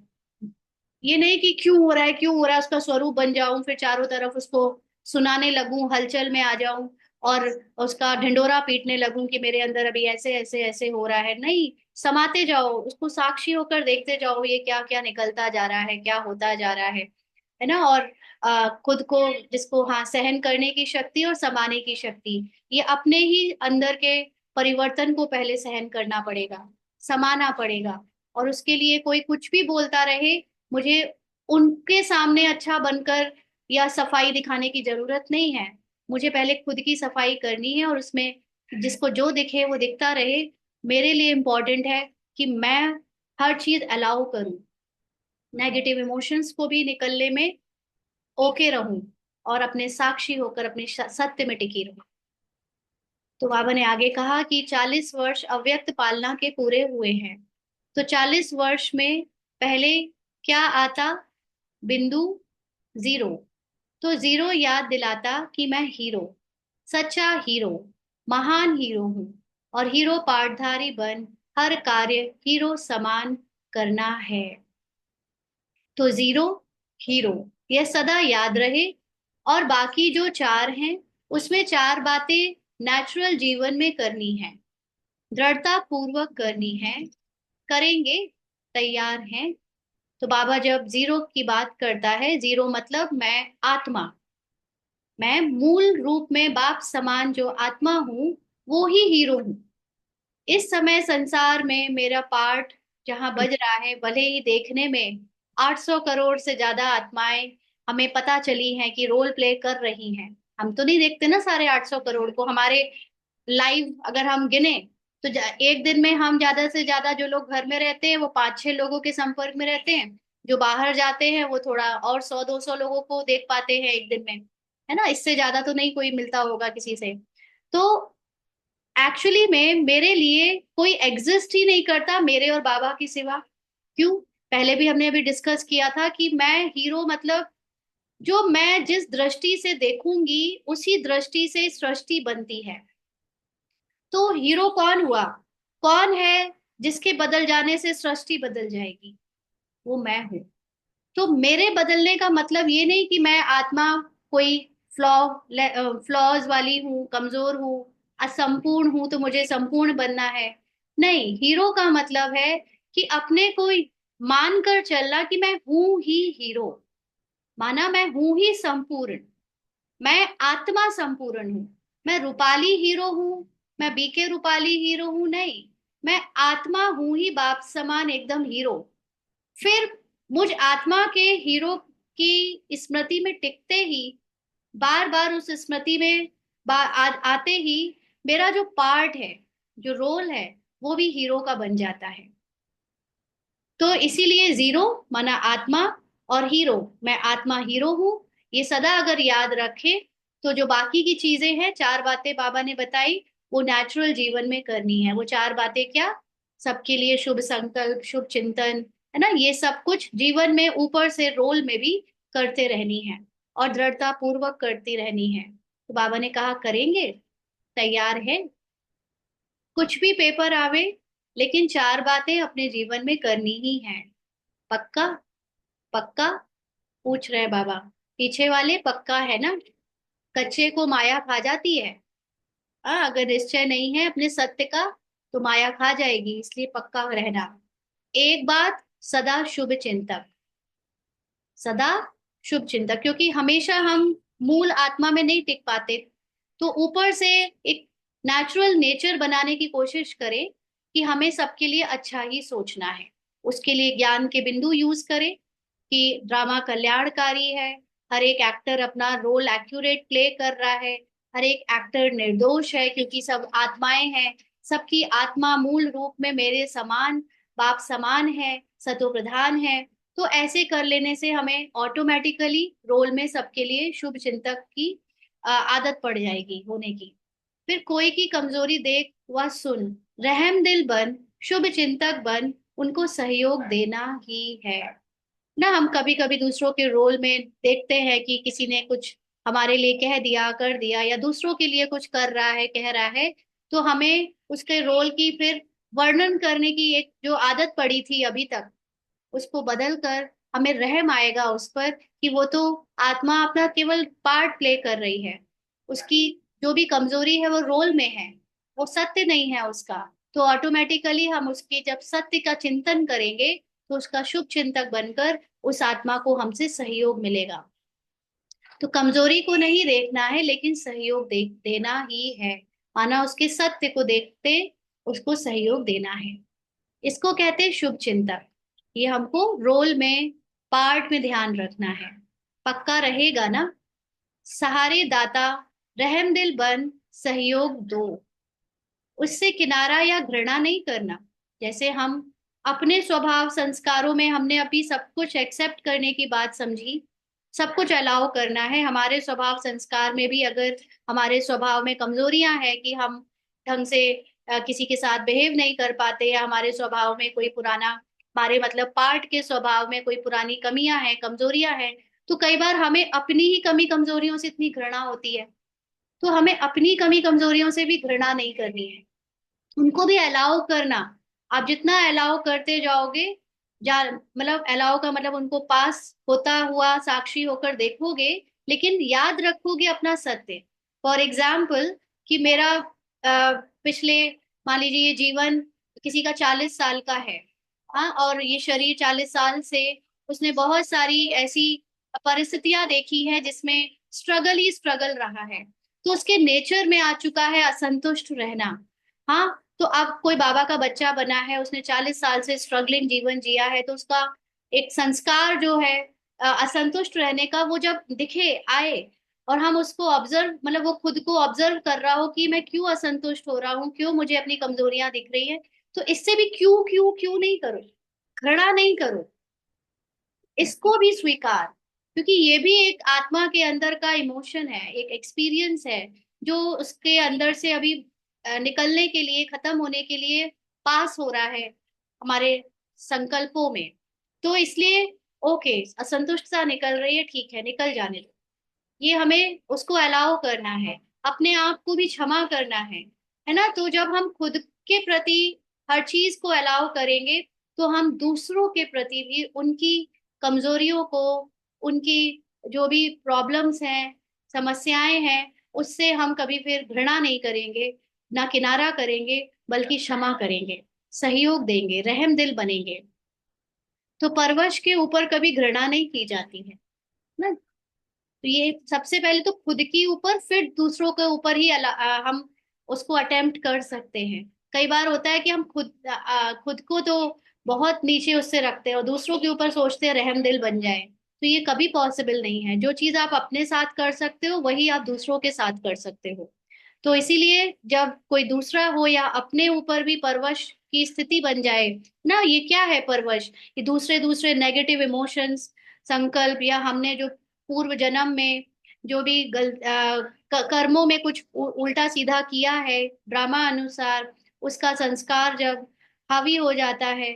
ये नहीं कि क्यों हो रहा है, क्यों हो रहा है, उसका स्वरूप बन जाऊं, फिर चारों तरफ उसको सुनाने लगूं, हलचल में आ जाऊं, और उसका ढिंडोरा पीटने लगूं कि मेरे अंदर अभी ऐसे ऐसे ऐसे हो रहा है। नहीं, समाते जाओ, उसको साक्षी होकर देखते जाओ, ये क्या क्या निकलता जा रहा है, क्या होता जा रहा है ना। और खुद को, जिसको हाँ सहन करने की शक्ति और समाने की शक्ति, ये अपने ही अंदर के परिवर्तन को पहले सहन करना पड़ेगा, समाना पड़ेगा। और उसके लिए कोई कुछ भी बोलता रहे, मुझे उनके सामने अच्छा बनकर या सफाई दिखाने की जरूरत नहीं है। मुझे पहले खुद की सफाई करनी है, और उसमें जिसको जो दिखे वो दिखता रहे। मेरे लिए इम्पोर्टेंट है कि मैं हर चीज अलाउ करूं, नेगेटिव इमोशंस को भी निकलने में ओके रहूं, और अपने साक्षी होकर अपने सत्य में टिकी रहूं। तो बाबा ने आगे कहा कि 40 वर्ष अव्यक्त पालना के पूरे हुए हैं। तो 40 वर्ष में पहले क्या आता? बिंदु, जीरो। तो जीरो याद दिलाता कि मैं हीरो, सच्चा हीरो, महान हीरो हूं, और हीरो पाठधारी बन हर कार्य हीरो समान करना है। तो जीरो, हीरो, यह सदा याद रहे। और बाकी जो चार हैं, उसमें चार बातें नेचुरल जीवन में करनी है, दृढ़ता पूर्वक करनी है, करेंगे, तैयार हैं। तो बाबा जब जीरो की बात करता है, जीरो मतलब मैं आत्मा, मैं मूल रूप में बाप समान जो आत्मा हूँ, वो ही हीरो हूँ। इस समय संसार में मेरा पार्ट जहाँ बज रहा है, भले ही देखने में 800 करोड़ से ज्यादा आत्माएं हमें पता चली हैं कि रोल प्ले कर रही हैं। हम तो नहीं देखते ना सारे 800 करोड़ को, हमारे लाइव अगर हम गिने तो एक दिन में हम ज्यादा से ज्यादा, जो लोग घर में रहते हैं वो 5-6 लोगों के संपर्क में रहते हैं, जो बाहर जाते हैं वो थोड़ा और 100-200 लोगों को देख पाते हैं एक दिन में, है ना। इससे ज्यादा तो नहीं कोई मिलता होगा किसी से। तो एक्चुअली में मेरे लिए कोई एग्जिस्ट ही नहीं करता मेरे और बाबा की सिवा। क्यों? पहले भी हमने अभी डिस्कस किया था कि मैं हीरो मतलब, जो मैं जिस दृष्टि से देखूंगी उसी दृष्टि से सृष्टि बनती है। तो हीरो कौन हुआ? कौन है जिसके बदल जाने से सृष्टि बदल जाएगी? वो मैं हूं। तो मेरे बदलने का मतलब ये नहीं कि मैं आत्मा कोई फ्लॉ फ्लॉज वाली हूँ, कमजोर हूँ, असंपूर्ण हूँ, तो मुझे संपूर्ण बनना है। नहीं, हीरो का मतलब है कि अपने को मान कर चलना कि मैं हूं ही हीरो, माना मैं हूं ही संपूर्ण, मैं आत्मा संपूर्ण हूँ। मैं रूपाली हीरो हूं, मैं बीके रूपाली हीरो हूं, नहीं, मैं आत्मा हूं ही बाप समान एकदम हीरो। फिर मुझ आत्मा के हीरो की स्मृति में टिकते ही, बार बार उस स्मृति में आते ही मेरा जो पार्ट है, जो रोल है, वो भी हीरो का बन जाता है। तो इसीलिए जीरो माना आत्मा, और हीरो, मैं आत्मा हीरो हूं, ये सदा अगर याद रखे तो जो बाकी की चीजें हैं, चार बातें बाबा ने बताई, वो नेचुरल जीवन में करनी है। वो चार बातें क्या? सबके लिए शुभ संकल्प, शुभ चिंतन, है ना, ये सब कुछ जीवन में ऊपर से रोल में भी करते रहनी है, और दृढ़ता पूर्वक करती रहनी है। तो बाबा ने कहा करेंगे, तैयार है, कुछ भी पेपर आवे, लेकिन चार बातें अपने जीवन में करनी ही है। पक्का? पक्का? पूछ रहे बाबा। पीछे वाले पक्का है ना? कच्चे को माया खा जाती है। अगर निश्चय नहीं है अपने सत्य का तो माया खा जाएगी, इसलिए पक्का रहना। एक बात, सदा शुभ चिंतक, सदा शुभ चिंतक, क्योंकि हमेशा हम मूल आत्मा में नहीं टिक पाते, तो ऊपर से एक नेचुरल नेचर बनाने की कोशिश करें कि हमें सबके लिए अच्छा ही सोचना है। उसके लिए ज्ञान के बिंदु यूज करें कि ड्रामा कल्याणकारी है, हर एक एक्टर अपना रोल एक्यूरेट प्ले कर रहा है, हर एक एक्टर निर्दोष है क्योंकि सब आत्माएं हैं, सबकी आत्मा मूल रूप में मेरे समान, बाप समान है, सतो प्रधान है। तो ऐसे कर लेने से हमें ऑटोमेटिकली रोल में सबके लिए शुभ चिंतक की आदत पड़ जाएगी होने की। फिर कोई की कमजोरी देख व सुन, रहम दिल बन, शुभ चिंतक बन, उनको सहयोग देना ही है ना। हम कभी कभी दूसरों के रोल में देखते हैं कि किसी ने कुछ हमारे लिए कह दिया, कर दिया, या दूसरों के लिए कुछ कर रहा है, कह रहा है, तो हमें उसके रोल की फिर वर्णन करने की एक जो आदत पड़ी थी अभी तक, उसको बदल कर हमें रहम आएगा उस पर कि वो तो आत्मा अपना केवल पार्ट प्ले कर रही है, उसकी जो भी कमजोरी है वो रोल में है, वो सत्य नहीं है उसका। तो ऑटोमेटिकली हम उसके जब सत्य का चिंतन करेंगे तो उसका शुभ चिंतक बनकर उस आत्मा को हमसे सहयोग मिलेगा। तो कमजोरी को नहीं देखना है, लेकिन सहयोग देना ही है, माना उसके सत्य को देखते उसको सहयोग देना है। इसको कहते हैं शुभ चिंतक। ये हमको रोल में, पार्ट में ध्यान रखना है। पक्का रहेगा ना? सहारे दाता, रहम दिल बन, सहयोग दो, उससे किनारा या घृणा नहीं करना। जैसे हम अपने स्वभाव संस्कारों में हमने अभी सब कुछ एक्सेप्ट करने की बात समझी, सब कुछ अलाउ करना है। हमारे स्वभाव संस्कार में भी अगर हमारे स्वभाव में कमजोरियां हैं कि हम ढंग से किसी के साथ बिहेव नहीं कर पाते, या हमारे स्वभाव में कोई पुराना, हमारे मतलब पार्ट के स्वभाव में कोई पुरानी कमियां हैं, कमजोरियां हैं, तो कई बार हमें अपनी ही कमी कमजोरियों से इतनी घृणा होती है। तो हमें अपनी कमी कमजोरियों से भी घृणा नहीं करनी है, उनको भी अलाउ करना। आप जितना अलाउ करते जाओगे, जा मतलब अलाउ का मतलब उनको पास होता हुआ साक्षी होकर देखोगे, लेकिन याद रखोगे अपना सत्य। फॉर एग्जाम्पल कि मेरा पिछले, मान लीजिए ये जीवन किसी का 40 साल का है, हाँ, और ये शरीर 40 साल से उसने बहुत सारी ऐसी परिस्थितियां देखी है जिसमें स्ट्रगल ही स्ट्रगल रहा है, तो उसके नेचर में आ चुका है असंतुष्ट रहना। हाँ, तो अब कोई बाबा का बच्चा बना है, उसने 40 साल से स्ट्रगलिंग जीवन जिया है, तो उसका एक संस्कार जो है असंतुष्ट रहने का, वो जब दिखे आए और हम उसको ऑब्जर्व, मतलब वो खुद को ऑब्जर्व कर रहा हो कि मैं क्यों असंतुष्ट हो रहा हूँ, क्यों मुझे अपनी कमजोरियां दिख रही है, तो इससे भी क्यों क्यों क्यों नहीं करो, घृणा नहीं करो, इसको भी स्वीकार, क्योंकि ये भी एक आत्मा के अंदर का इमोशन है, एक एक्सपीरियंस है जो उसके अंदर से अभी निकलने के लिए, खत्म होने के लिए पास हो रहा है हमारे संकल्पों में। तो इसलिए ओके, असंतुष्टता निकल रही है, ठीक है, निकल जाने दो, ये हमें उसको अलाउ करना है, अपने आप को भी क्षमा करना है ना। तो जब हम खुद के प्रति हर चीज को अलाउ करेंगे, तो हम दूसरों के प्रति भी उनकी कमजोरियों को, उनकी जो भी प्रॉब्लम्स हैं, समस्याएं हैं, उससे हम कभी फिर घृणा नहीं करेंगे, ना किनारा करेंगे, बल्कि क्षमा करेंगे, सहयोग देंगे, रहम दिल बनेंगे। तो परवश के ऊपर कभी घृणा नहीं की जाती है ना। तो ये सबसे पहले तो खुद के ऊपर, फिर दूसरों के ऊपर ही हम उसको अटेम्प्ट कर सकते हैं। कई बार होता है कि हम खुद को तो बहुत नीचे उससे रखते हैं और दूसरों के ऊपर सोचते हैं रहम दिल बन जाए। तो ये कभी पॉसिबल नहीं है। जो चीज आप अपने साथ कर सकते हो वही आप दूसरों के साथ कर सकते हो। तो इसीलिए जब कोई दूसरा हो या अपने ऊपर भी परवश की स्थिति बन जाए ना, ये क्या है परवश? ये दूसरे दूसरे नेगेटिव इमोशंस, संकल्प, या हमने जो पूर्व जन्म में जो भी कर्मों में कुछ उल्टा सीधा किया है ड्रामा अनुसार, उसका संस्कार जब हावी हो जाता है।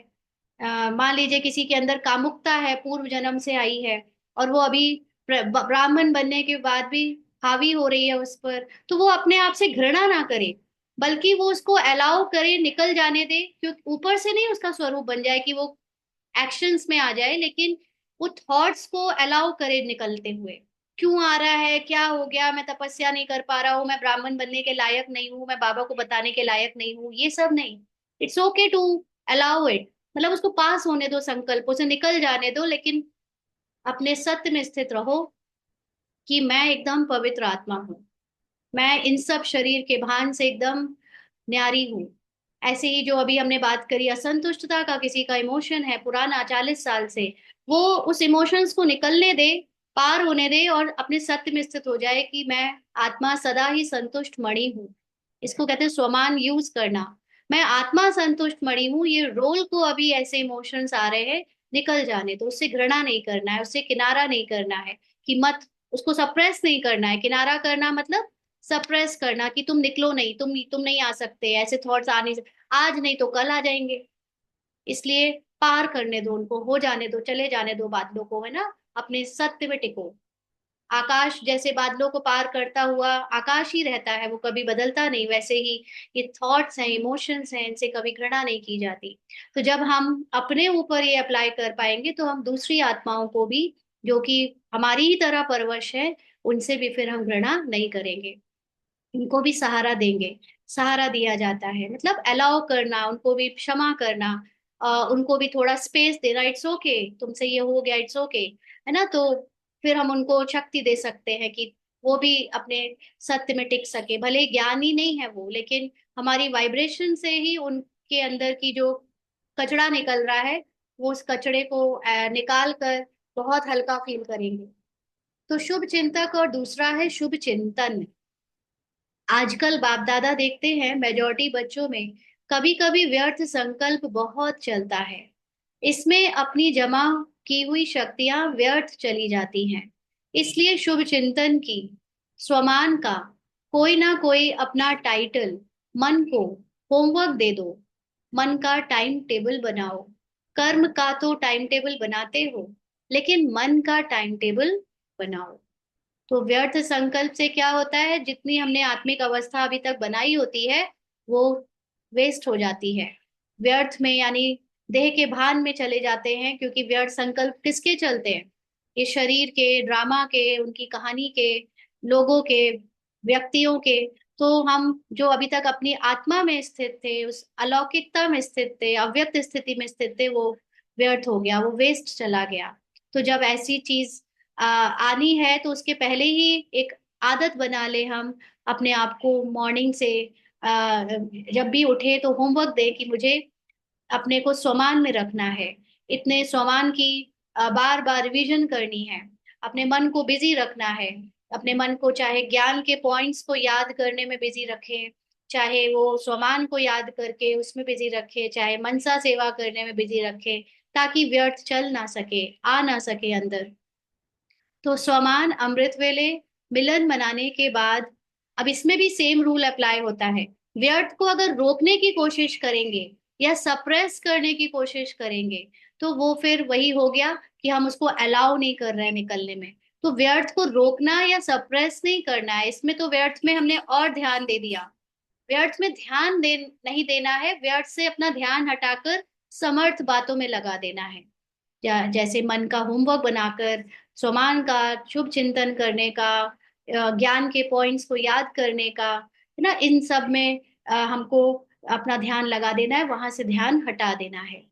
मान लीजिए किसी के अंदर कामुकता है, पूर्व जन्म से आई है, और वो अभी ब्राह्मण बनने के बाद भी हावी हो रही है उस पर, तो वो अपने आप से घृणा ना करे, बल्कि वो उसको अलाउ करे, निकल जाने दे। क्योंकि ऊपर से नहीं उसका स्वरूप बन जाए कि वो एक्शंस में आ जाए, लेकिन वो थॉट्स को अलाउ करे निकलते हुए। क्यों आ रहा है, क्या हो गया, मैं तपस्या नहीं कर पा रहा हूँ, मैं ब्राह्मण बनने के लायक नहीं हूँ, मैं बाबा को बताने के लायक नहीं हूँ, ये सब नहीं। It's okay to allow it, मतलब उसको पास होने दो, संकल्पों से निकल जाने दो, लेकिन अपने सत्य में स्थित रहो कि मैं एकदम पवित्र आत्मा हूँ, मैं इन सब शरीर के भान से एकदम न्यारी हूँ। ऐसे ही जो अभी हमने बात करी असंतुष्टता का, किसी का इमोशन है पुराना 40 साल से, वो उस इमोशंस को निकलने दे, पार होने दे, और अपने सत्य में स्थित हो जाए कि मैं आत्मा सदा ही संतुष्ट मणि हूँ। इसको कहते हैं स्वमान यूज करना। मैं आत्मा संतुष्ट मणि हूँ, ये रोल को अभी ऐसे इमोशंस आ रहे हैं, निकल जाने तो, उससे घृणा नहीं करना है, उससे किनारा नहीं करना है, कि मत, उसको सप्रेस नहीं करना है। किनारा करना मतलब सप्रेस करना, कि तुम निकलो नहीं, तुम नहीं आ सकते, ऐसे थॉट्स आ नहीं सकते, आज नहीं तो कल आ जाएंगे। इसलिए पार करने दो उनको, हो जाने दो, चले जाने दो बादलों को, है ना। अपने सत्य में टिको। आकाश जैसे बादलों को पार करता हुआ आकाश ही रहता है, वो कभी बदलता नहीं, वैसे ही ये थॉट्स हैं, इमोशंस हैं, इनसे कभी घृणा नहीं की जाती। तो जब हम अपने ऊपर ये अप्लाई कर पाएंगे, तो हम दूसरी आत्माओं को भी, जो कि हमारी ही तरह परवश है, उनसे भी फिर हम घृणा नहीं करेंगे, उनको भी सहारा देंगे। सहारा दिया जाता है मतलब अलाउ करना, उनको भी क्षमा करना, उनको भी थोड़ा स्पेस देना, इट्स ओके, तुमसे ये हो गया, इट्स ओके, है ना। तो फिर हम उनको शक्ति दे सकते हैं कि वो भी अपने सत्य में टिक सके। भले ज्ञानी नहीं है वो, लेकिन हमारी वाइब्रेशन से ही उनके अंदर की जो कचरा निकल रहा है, वो उस कचड़े को निकाल कर बहुत हल्का फील करेंगे। तो शुभ चिंतक और दूसरा है शुभ चिंतन। आजकल बाप दादा देखते हैं मेजॉरिटी बच्चों में कभी कभी व्यर्थ संकल्प बहुत चलता है। इसमें अपनी जमा की हुई शक्तियां व्यर्थ चली जाती हैं। इसलिए शुभ चिंतन की, स्वमान का कोई ना कोई अपना टाइटल मन को होमवर्क दे दो। मन का टाइम टेबल बनाओ। कर्म का तो टाइम टेबल बनाते हो, लेकिन मन का टाइम टेबल बनाओ। तो व्यर्थ संकल्प से क्या होता है, जितनी हमने आत्मिक अवस्था अभी तक बनाई होती है, वो वेस्ट हो जाती है व्यर्थ में, यानी देह के भान में चले जाते हैं। क्योंकि व्यर्थ संकल्प किसके चलते हैं? ये शरीर के, ड्रामा के, उनकी कहानी के, लोगों के, व्यक्तियों के। तो हम जो अभी तक अपनी आत्मा में स्थित थे, उस अलौकिकता में स्थित थे, अव्यक्त स्थिति में स्थित थे, वो व्यर्थ हो गया, वो वेस्ट चला गया। तो जब ऐसी चीज आनी है, तो उसके पहले ही एक आदत बना ले हम अपने आप को, मॉर्निंग से जब भी उठे तो होमवर्क दे कि मुझे अपने को स्वमान में रखना है। इतने स्वमान की बार बार रिवीजन करनी है, अपने मन को बिजी रखना है। अपने मन को चाहे ज्ञान के पॉइंट्स को याद करने में बिजी रखे, चाहे वो स्वमान को याद करके उसमें बिजी रखे, चाहे मनसा सेवा करने में बिजी रखे, ताकि व्यर्थ चल ना सके, आ ना सके अंदर। तो स्वमान अमृत वेले मिलन मनाने के बाद, अब इसमें भी सेम रूल अप्लाई होता है। व्यर्थ को अगर रोकने की कोशिश करेंगे या सप्रेस करने की कोशिश करेंगे, तो वो फिर वही हो गया कि हम उसको अलाउ नहीं कर रहे हैं निकलने में। तो व्यर्थ को रोकना या सप्रेस नहीं करना है, इसमें तो व्यर्थ में हमने और ध्यान दे दिया। व्यर्थ में ध्यान दे नहीं देना है, व्यर्थ से अपना ध्यान हटाकर समर्थ बातों में लगा देना है। जैसे मन का होमवर्क बनाकर, स्वमान का शुभ चिंतन करने का, ज्ञान के पॉइंट्स को याद करने का, है ना, इन सब में हमको अपना ध्यान लगा देना है, वहां से ध्यान हटा देना है।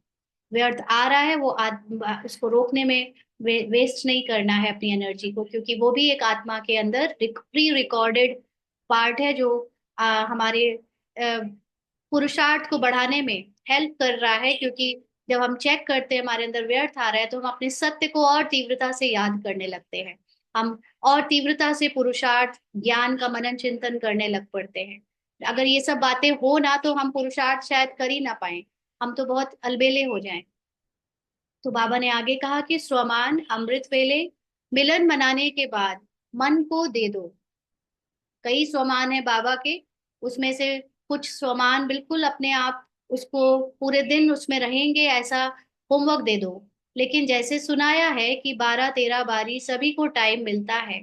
व्यर्थ आ रहा है, वो उसको रोकने में वेस्ट नहीं करना है अपनी एनर्जी को, क्योंकि वो भी एक आत्मा के अंदर प्री रिकॉर्डेड पार्ट है जो हमारे पुरुषार्थ को बढ़ाने में हेल्प कर रहा है। क्योंकि जब हम चेक करते हैं हमारे अंदर व्यर्थ आ रहा है, तो हम अपने सत्य को और तीव्रता से याद करने लगते हैं। हम और तीव्रता से पुरुषार्थ ज्ञान का मनन चिंतन करने लग पड़ते हैं। अगर ये सब बातें हो ना, तो हम पुरुषार्थ शायद कर ही ना पाए, हम तो बहुत अलबेले हो जाएं। तो बाबा ने आगे कहा कि स्वमान अमृत वेले मिलन मनाने के बाद मन को दे दो। कई स्वमान है बाबा के, उसमें से कुछ स्वमान बिल्कुल अपने आप उसको पूरे दिन उसमें रहेंगे ऐसा होमवर्क दे दो। लेकिन जैसे सुनाया है कि 12-13 बारी सभी को टाइम मिलता है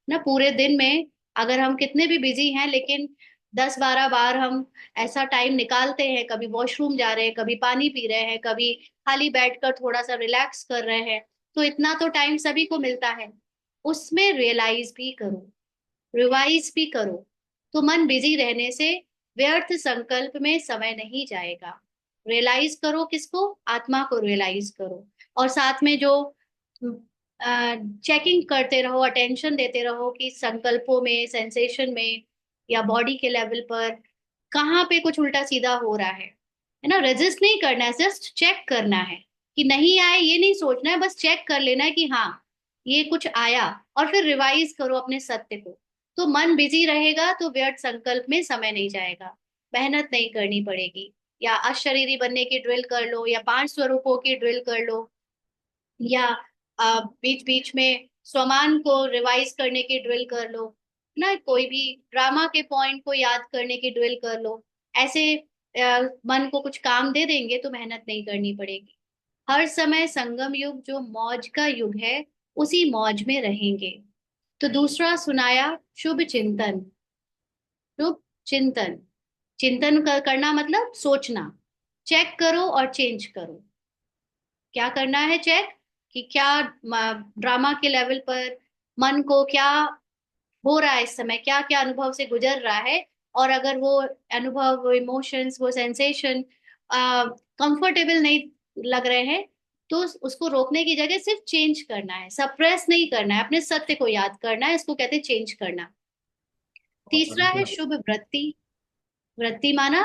ना पूरे दिन में। अगर हम कितने भी बिजी हैं, लेकिन 10-12 बार हम ऐसा टाइम निकालते हैं, कभी वॉशरूम जा रहे हैं, कभी पानी पी रहे हैं, कभी खाली बैठकर थोड़ा सा रिलैक्स कर रहे हैं, तो इतना तो टाइम सभी को मिलता है। उसमें रियलाइज भी करो, रिवाइज भी करो, तो मन बिजी रहने से व्यर्थ संकल्प में समय नहीं जाएगा। रियलाइज करो किसको? आत्मा को रियलाइज करो। और साथ में जो चेकिंग करते रहो, अटेंशन देते रहो कि संकल्पों में, सेंसेशन में, या बॉडी के लेवल पर कहाँ पे कुछ उल्टा सीधा हो रहा है ना। रेजिस्ट नहीं करना है, जस्ट चेक करना है कि नहीं आए, ये नहीं सोचना है, बस चेक कर लेना है कि हाँ ये कुछ आया, और फिर रिवाइज करो अपने सत्य को। तो मन बिजी रहेगा तो व्यर्थ संकल्प में समय नहीं जाएगा, मेहनत नहीं करनी पड़ेगी। या अशरीरी बनने की ड्रिल कर लो, या 5 स्वरूपों की ड्रिल कर लो, या बीच बीच में स्वमान को रिवाइज करने की ड्रिल कर लो ना, कोई भी ड्रामा के पॉइंट को याद करने की ड्रिल कर लो। ऐसे मन को कुछ काम दे देंगे तो मेहनत नहीं करनी पड़ेगी। हर समय संगम युग जो मौज का युग है, उसी मौज में रहेंगे। तो दूसरा सुनाया शुभ चिंतन। शुभ चिंतन, करना मतलब सोचना। चेक करो और चेंज करो। क्या करना है चेक? कि क्या ड्रामा के लेवल पर मन को क्या हो रहा है, इस समय क्या क्या अनुभव से गुजर रहा है। और अगर वो अनुभव, वो इमोशंस, वो सेंसेशन कंफर्टेबल नहीं लग रहे हैं, तो उसको रोकने की जगह सिर्फ चेंज करना है, सप्रेस नहीं करना है, अपने सत्य को याद करना है। इसको कहते हैं चेंज करना। तीसरा है शुभ वृत्ति। वृत्ति माना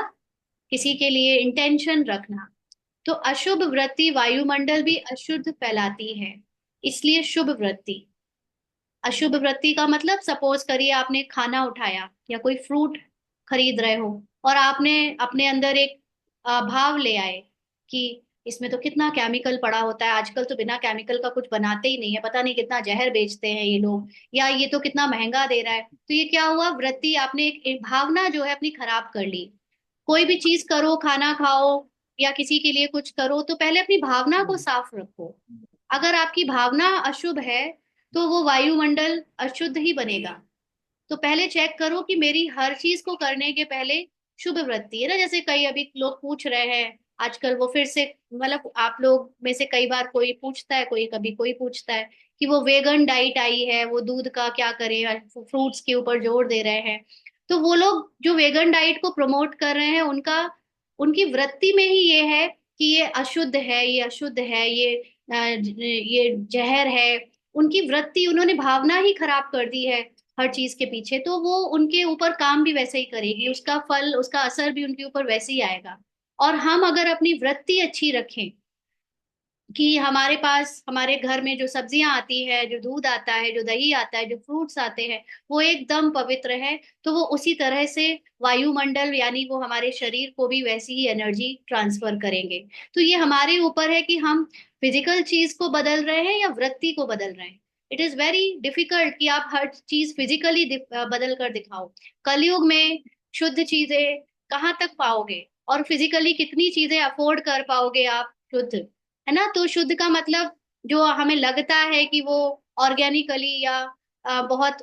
किसी के लिए इंटेंशन रखना। तो अशुभ वृत्ति वायुमंडल भी अशुद्ध फैलाती है, इसलिए शुभ वृत्ति। अशुभ वृत्ति का मतलब, सपोज करिए आपने खाना उठाया या कोई फ्रूट खरीद रहे हो, और आपने अपने अंदर एक भाव ले आए कि इसमें तो कितना केमिकल पड़ा होता है, आजकल तो बिना केमिकल का कुछ बनाते ही नहीं है, पता नहीं कितना जहर बेचते हैं ये लोग, या ये तो कितना महंगा दे रहा है। तो ये क्या हुआ? वृत्ति, आपने एक भावना जो है अपनी खराब कर ली। कोई भी चीज करो, खाना खाओ या किसी के लिए कुछ करो, तो पहले अपनी भावना को साफ रखो। अगर आपकी भावना अशुभ है, तो वो वायुमंडल अशुद्ध ही बनेगा। तो पहले चेक करो कि मेरी हर चीज को करने के पहले शुभ वृत्ति है ना। जैसे कई अभी लोग पूछ रहे हैं आजकल, वो फिर से, मतलब आप लोग में से कई बार कोई पूछता है, कोई कभी कोई पूछता है कि वो वेगन डाइट आई है, वो दूध का क्या करें, फ्रूट्स के ऊपर जोर दे रहे हैं। तो वो लोग जो वेगन डाइट को प्रमोट कर रहे हैं, उनका, उनकी वृत्ति में ही ये है कि ये अशुद्ध है, ये अशुद्ध है, ये जहर है। उनकी वृत्ति, उन्होंने भावना ही खराब कर दी है हर चीज के पीछे, तो वो उनके ऊपर काम भी वैसे ही करेगी, उसका फल, उसका असर भी उनके ऊपर वैसे ही आएगा। और हम अगर अपनी वृत्ति अच्छी रखें कि हमारे पास, हमारे घर में जो सब्जियां आती है, जो दूध आता है, जो दही आता है, जो फ्रूट्स आते हैं, वो एकदम पवित्र है, तो वो उसी तरह से वायुमंडल, यानी वो हमारे शरीर को भी वैसी ही एनर्जी ट्रांसफर करेंगे। तो ये हमारे ऊपर है कि हम फिजिकल चीज को बदल रहे हैं या वृत्ति को बदल रहे हैं। इट इज वेरी डिफिकल्ट कि आप हर चीज फिजिकली बदल कर दिखाओ। कलयुग में शुद्ध चीजें कहाँ तक पाओगे, और फिजिकली कितनी चीजें अफोर्ड कर पाओगे आप शुद्ध, है ना। तो शुद्ध का मतलब जो हमें लगता है कि वो ऑर्गेनिकली या बहुत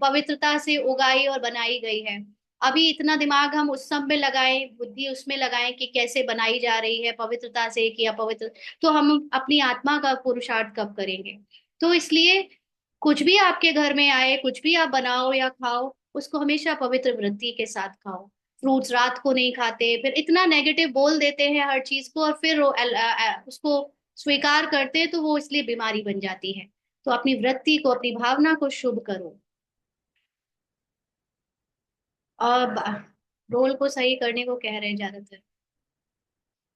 पवित्रता से उगाई और बनाई गई है। अभी इतना दिमाग हम उस सब में लगाएं, बुद्धि उसमें लगाएं कि कैसे बनाई जा रही है, पवित्रता से कि अपवित्र, तो हम अपनी आत्मा का पुरुषार्थ कब करेंगे? तो इसलिए कुछ भी आपके घर में आए, कुछ भी आप बनाओ या खाओ, उसको हमेशा पवित्र वृत्ति के साथ खाओ। फ्रूट्स रात को नहीं खाते, फिर इतना नेगेटिव बोल देते हैं हर चीज को, और फिर उसको स्वीकार करते हैं तो वो इसलिए बीमारी बन जाती है। तो अपनी वृत्ति को, अपनी भावना को शुभ करो। और रोल को सही करने को कह रहे हैं ज्यादातर।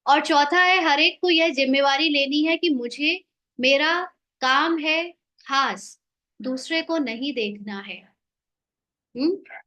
और चौथा है, हर एक को यह जिम्मेवारी लेनी है कि मुझे, मेरा काम है खास, दूसरे को नहीं देखना है।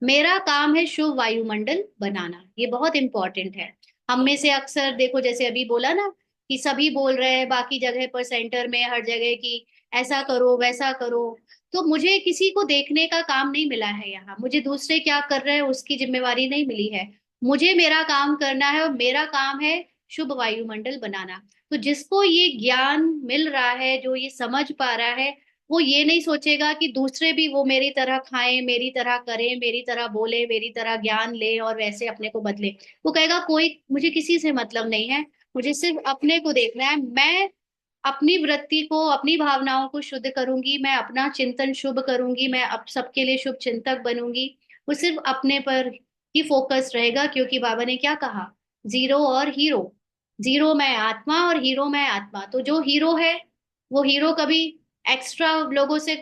मेरा काम है शुभ वायुमंडल बनाना, ये बहुत इंपॉर्टेंट है। हम में से अक्सर देखो, जैसे अभी बोला ना कि सभी बोल रहे हैं बाकी जगह पर, सेंटर में हर जगह की ऐसा करो वैसा करो। तो मुझे किसी को देखने का काम नहीं मिला है यहाँ, मुझे दूसरे क्या कर रहे हैं उसकी जिम्मेवारी नहीं मिली है। मुझे मेरा काम करना है, और मेरा काम है शुभ वायुमंडल बनाना। तो जिसको ये ज्ञान मिल रहा है, जो ये समझ पा रहा है, वो ये नहीं सोचेगा कि दूसरे भी वो मेरी तरह खाएं, मेरी तरह करें, मेरी तरह बोले, मेरी तरह ज्ञान ले और वैसे अपने को बदले। वो कहेगा कोई, मुझे किसी से मतलब नहीं है, मुझे सिर्फ अपने को देखना है। मैं अपनी वृत्ति को, अपनी भावनाओं को शुद्ध करूंगी, मैं अपना चिंतन शुभ करूंगी, मैं अब सबके लिए शुभ चिंतक बनूंगी। वो सिर्फ अपने पर ही फोकस रहेगा, क्योंकि बाबा ने क्या कहा, जीरो और हीरो। जीरो मैं आत्मा और हीरो मैं आत्मा। तो जो हीरो है, वो हीरो कभी एक्स्ट्रा लोगों से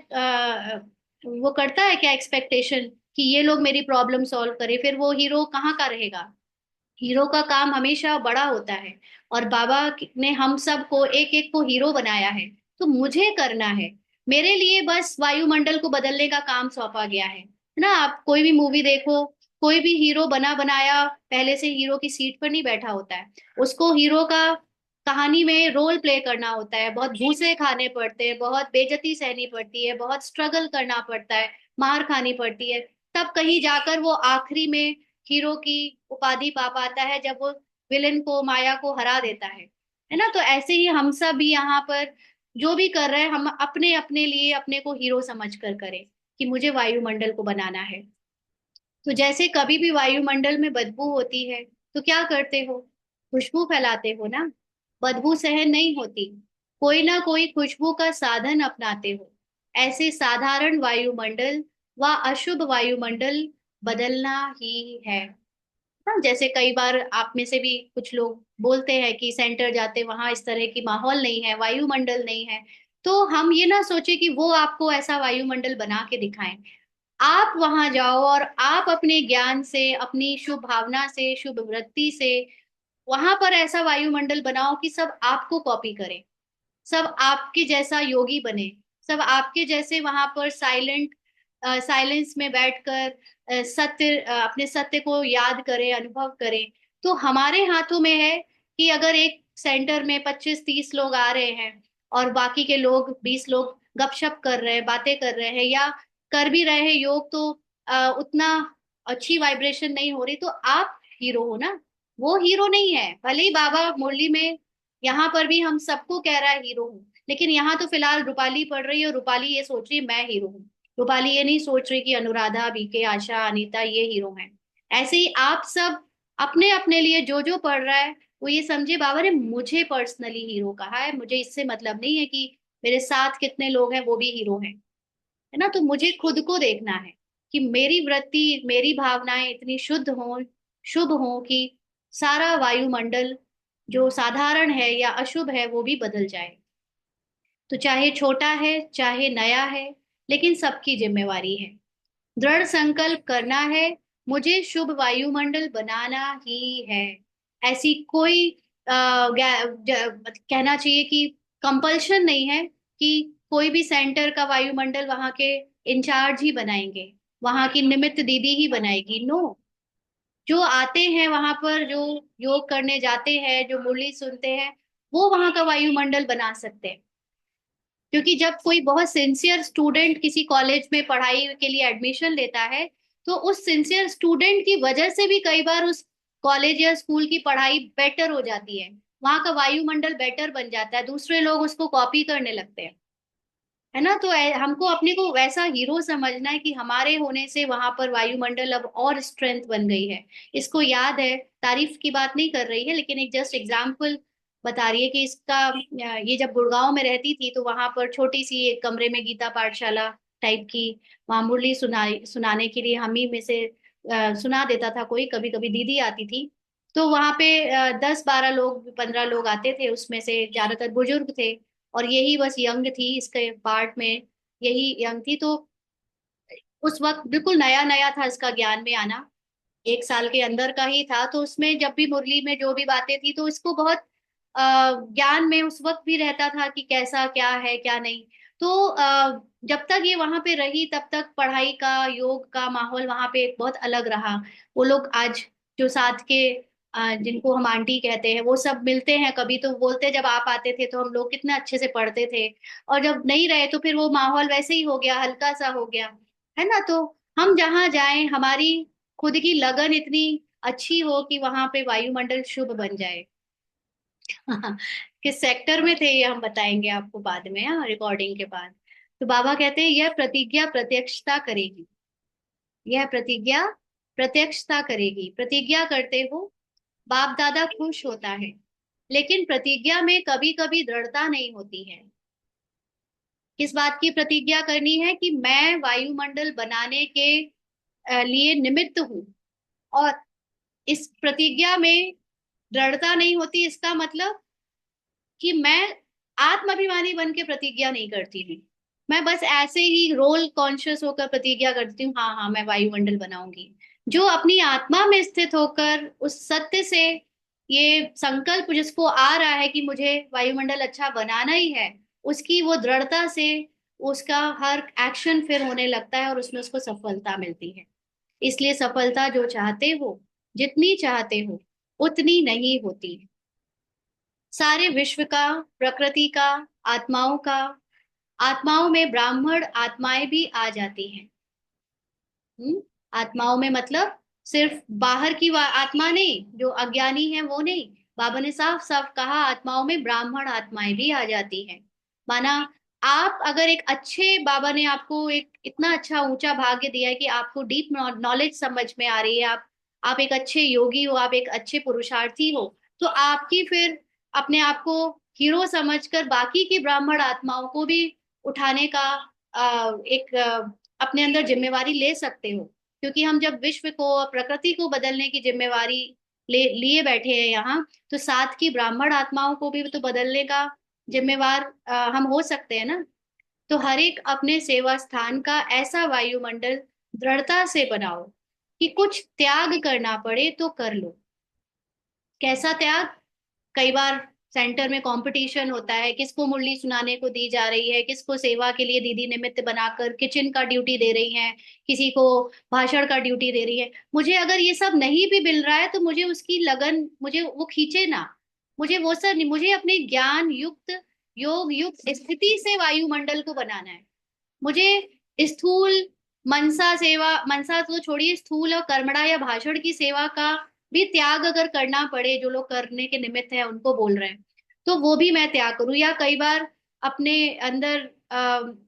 वो करता है क्या एक्सपेक्टेशन कि ये लोग मेरी प्रॉब्लम सॉल्व करे? फिर वो हीरो कहाँ का रहेगा? हीरो का काम हमेशा बड़ा होता है। और बाबा ने हम सबको एक एक को हीरो बनाया है। तो मुझे करना है, मेरे लिए बस वायुमंडल को बदलने का काम सौंपा गया है ना। आप कोई भी मूवी देखो, कोई भी हीरो बना बनाया पहले से हीरो की सीट पर नहीं बैठा होता है। उसको हीरो का कहानी में रोल प्ले करना होता है, बहुत घूसे खाने पड़ते हैं, बहुत बेइज्जती सहनी पड़ती है, बहुत स्ट्रगल करना पड़ता है, मार खानी पड़ती है। तब कहीं जाकर वो आखिरी में हीरो की उपाधि पा पाता है, जब वो विलेन को, माया को हरा देता है ना। तो ऐसे ही हम सब भी यहाँ पर जो भी कर रहे हैं, हम अपने अपने लिए अपने को हीरो समझ कर करें कि मुझे वायुमंडल को बनाना है। तो जैसे कभी भी वायुमंडल में बदबू होती है, तो क्या करते हो? खुशबू फैलाते हो ना। बदबू सहन नहीं होती, कोई ना कोई खुशबू का साधन अपनाते हो। ऐसे साधारण वायुमंडल व अशुभ वायुमंडल बदलना ही है। हाँ, जैसे कई बार आप में से भी कुछ लोग बोलते हैं कि सेंटर जाते, वहां इस तरह की माहौल नहीं है, वायुमंडल नहीं है। तो हम ये ना सोचे कि वो आपको ऐसा वायुमंडल बना के दिखाएं। आप वहां जाओ और आप अपने ज्ञान से, अपनी शुभ भावना से, शुभ वृत्ति से वहां पर ऐसा वायुमंडल बनाओ कि सब आपको कॉपी करें, सब आपके जैसा योगी बने, सब आपके जैसे वहां पर साइलेंस में बैठकर अपने सत्य को याद करें, अनुभव करें। तो हमारे हाथों में है कि अगर एक सेंटर में 25-30 लोग आ रहे हैं और बाकी के लोग 20 लोग गपशप कर रहे हैं, बातें कर रहे हैं, या कर भी रहे हैं योग, तो उतना अच्छी वाइब्रेशन नहीं हो रही, तो आप हीरो हो ना। वो हीरो नहीं है, भले ही बाबा मुरली में यहाँ पर भी हम सबको कह रहा है हीरो हूँ, लेकिन यहाँ तो फिलहाल रूपाली पढ़ रही है और रूपाली ये सोच रही है मैं हीरो हूँ। रूपाली ये नहीं सोच रही कि अनुराधा, बीके, आशा, अनीता ये हीरो हैं। ऐसे ही आप सब अपने अपने लिए जो जो पढ़ रहा है, वो ये समझे बाबा ने मुझे पर्सनली हीरो कहा है, मुझे इससे मतलब नहीं है कि मेरे साथ कितने लोग हैं वो भी हीरो हैं, है ना। तो मुझे खुद को देखना है कि मेरी वृत्ति, मेरी भावनाएं इतनी शुद्ध हों, शुभ हों कि सारा वायुमंडल जो साधारण है या अशुभ है वो भी बदल जाए। तो चाहे छोटा है चाहे नया है, लेकिन सबकी जिम्मेवारी है। दृढ़ संकल्प करना है, मुझे शुभ वायुमंडल बनाना ही है। ऐसी कोई कहना चाहिए कि कंपल्शन नहीं है कि कोई भी सेंटर का वायुमंडल वहां के इंचार्ज ही बनाएंगे, वहां की निमित्त दीदी ही बनाएगी। नो, जो आते हैं वहां पर, जो योग करने जाते हैं, जो मुरली सुनते हैं, वो वहां का वायुमंडल बना सकते हैं। क्योंकि जब कोई बहुत सिंसियर स्टूडेंट किसी कॉलेज में पढ़ाई के लिए एडमिशन लेता है, तो उस सिंसियर स्टूडेंट की वजह से भी कई बार उस कॉलेज या स्कूल की पढ़ाई बेटर हो जाती है, वहां का वायुमंडल बेटर बन जाता है, दूसरे लोग उसको कॉपी करने लगते हैं, है ना। तो हमको अपने को वैसा हीरो समझना है कि हमारे होने से वहां पर वायुमंडल अब और स्ट्रेंथ बन गई है। इसको याद है, तारीफ की बात नहीं कर रही है, लेकिन एक जस्ट एग्जाम्पल बता रही है कि इसका ये जब गुड़गांव में रहती थी तो वहां पर छोटी सी एक कमरे में गीता पाठशाला टाइप की, वहां मुरली सुनाने के लिए हम ही में से सुना देता था कोई, कभी कभी दीदी आती थी। तो वहां पे 10-12 लोग 15 लोग आते थे, उसमें से ज्यादातर बुजुर्ग थे, और यही बस यंग थी इसके पार्ट में, यही यंग थी। तो उस वक्त बिल्कुल नया नया था इसका ज्ञान में आना, 1 साल के अंदर का ही था। तो उसमें जब भी मुरली में जो भी बातें थी, तो इसको बहुत ज्ञान में उस वक्त भी रहता था कि कैसा क्या है क्या नहीं। तो जब तक ये वहां पे रही तब तक पढ़ाई का, योग का माहौल वहां पे बहुत अलग रहा। वो लोग आज जो साथ के जिनको हम आंटी कहते हैं, वो सब मिलते हैं कभी, तो बोलते हैं, जब आप आते थे तो हम लोग कितना अच्छे से पढ़ते थे, और जब नहीं रहे तो फिर वो माहौल वैसे ही हो गया, हल्का सा हो गया, है ना। तो हम जहाँ जाएं, हमारी खुद की लगन इतनी अच्छी हो कि वहां पे वायुमंडल शुभ बन जाए। किस सेक्टर में थे ये हम बताएंगे आपको बाद में, हाँ, रिकॉर्डिंग के बाद। तो बाबा कहते हैं यह प्रतिज्ञा प्रत्यक्षता करेगी, यह प्रतिज्ञा प्रत्यक्षता करेगी। प्रतिज्ञा करते हो, बाप दादा खुश होता है, लेकिन प्रतिज्ञा में कभी कभी दृढ़ता नहीं होती है। किस बात की प्रतिज्ञा करनी है? कि मैं वायुमंडल बनाने के लिए निमित्त हूँ, और इस प्रतिज्ञा में दृढ़ता नहीं होती, इसका मतलब कि मैं आत्माभिमानी बन के प्रतिज्ञा नहीं करती हूँ। मैं बस ऐसे ही रोल कॉन्शियस होकर प्रतिज्ञा करती हूँ, हाँ हाँ मैं वायुमंडल बनाऊंगी। जो अपनी आत्मा में स्थित होकर उस सत्य से ये संकल्प जिसको आ रहा है कि मुझे वायुमंडल अच्छा बनाना ही है, उसकी वो दृढ़ता से उसका हर एक्शन फिर होने लगता है, और उसमें उसको सफलता मिलती है। इसलिए सफलता जो चाहते हो, जितनी चाहते हो, उतनी नहीं होती। सारे विश्व का, प्रकृति का, आत्माओं का, आत्माओं में ब्राह्मण आत्माएं भी आ जाती हैं। आत्माओं में मतलब सिर्फ बाहर की आत्मा नहीं, जो अज्ञानी है वो नहीं। बाबा ने साफ साफ कहा आत्माओं में ब्राह्मण आत्माएं भी आ जाती हैं। माना आप अगर एक अच्छे, बाबा ने आपको एक इतना अच्छा ऊंचा भाग्य दिया है कि आपको डीप नॉलेज समझ में आ रही है, आप एक अच्छे योगी हो, आप एक अच्छे पुरुषार्थी हो, तो आपकी फिर अपने आप को हीरो समझकर बाकी की ब्राह्मण आत्माओं को भी उठाने का एक अपने अंदर जिम्मेवारी ले सकते हो। क्योंकि हम जब विश्व को और प्रकृति को बदलने की जिम्मेवारी ले लिए बैठे हैं यहाँ, तो साथ की ब्राह्मण आत्माओं को भी तो बदलने का जिम्मेवार हम हो सकते हैं ना। तो हर एक अपने सेवा स्थान का ऐसा वायुमंडल दृढ़ता से बनाओ कि कुछ त्याग करना पड़े तो कर लो। कैसा त्याग? कई बार सेंटर में कंपटीशन होता है, किसको मुरली सुनाने को दी जा रही है, किसको सेवा के लिए दीदी निमित्त बनाकर किचन का ड्यूटी दे रही हैं, किसी को भाषण का ड्यूटी दे रही है। मुझे अगर ये सब नहीं भी मिल रहा है तो मुझे उसकी लगन, मुझे वो खींचे ना, मुझे वो सब नहीं, मुझे अपने ज्ञान युक्त, योग युक्त स्थिति से वायुमंडल को बनाना है। मुझे स्थूल मनसा सेवा, मनसा तो छोड़िए, स्थूल और कर्मणा या भाषण की सेवा का भी त्याग अगर करना पड़े, जो लोग करने के निमित्त है उनको बोल रहे हैं, तो वो भी मैं त्याग करूं। या कई बार अपने अंदर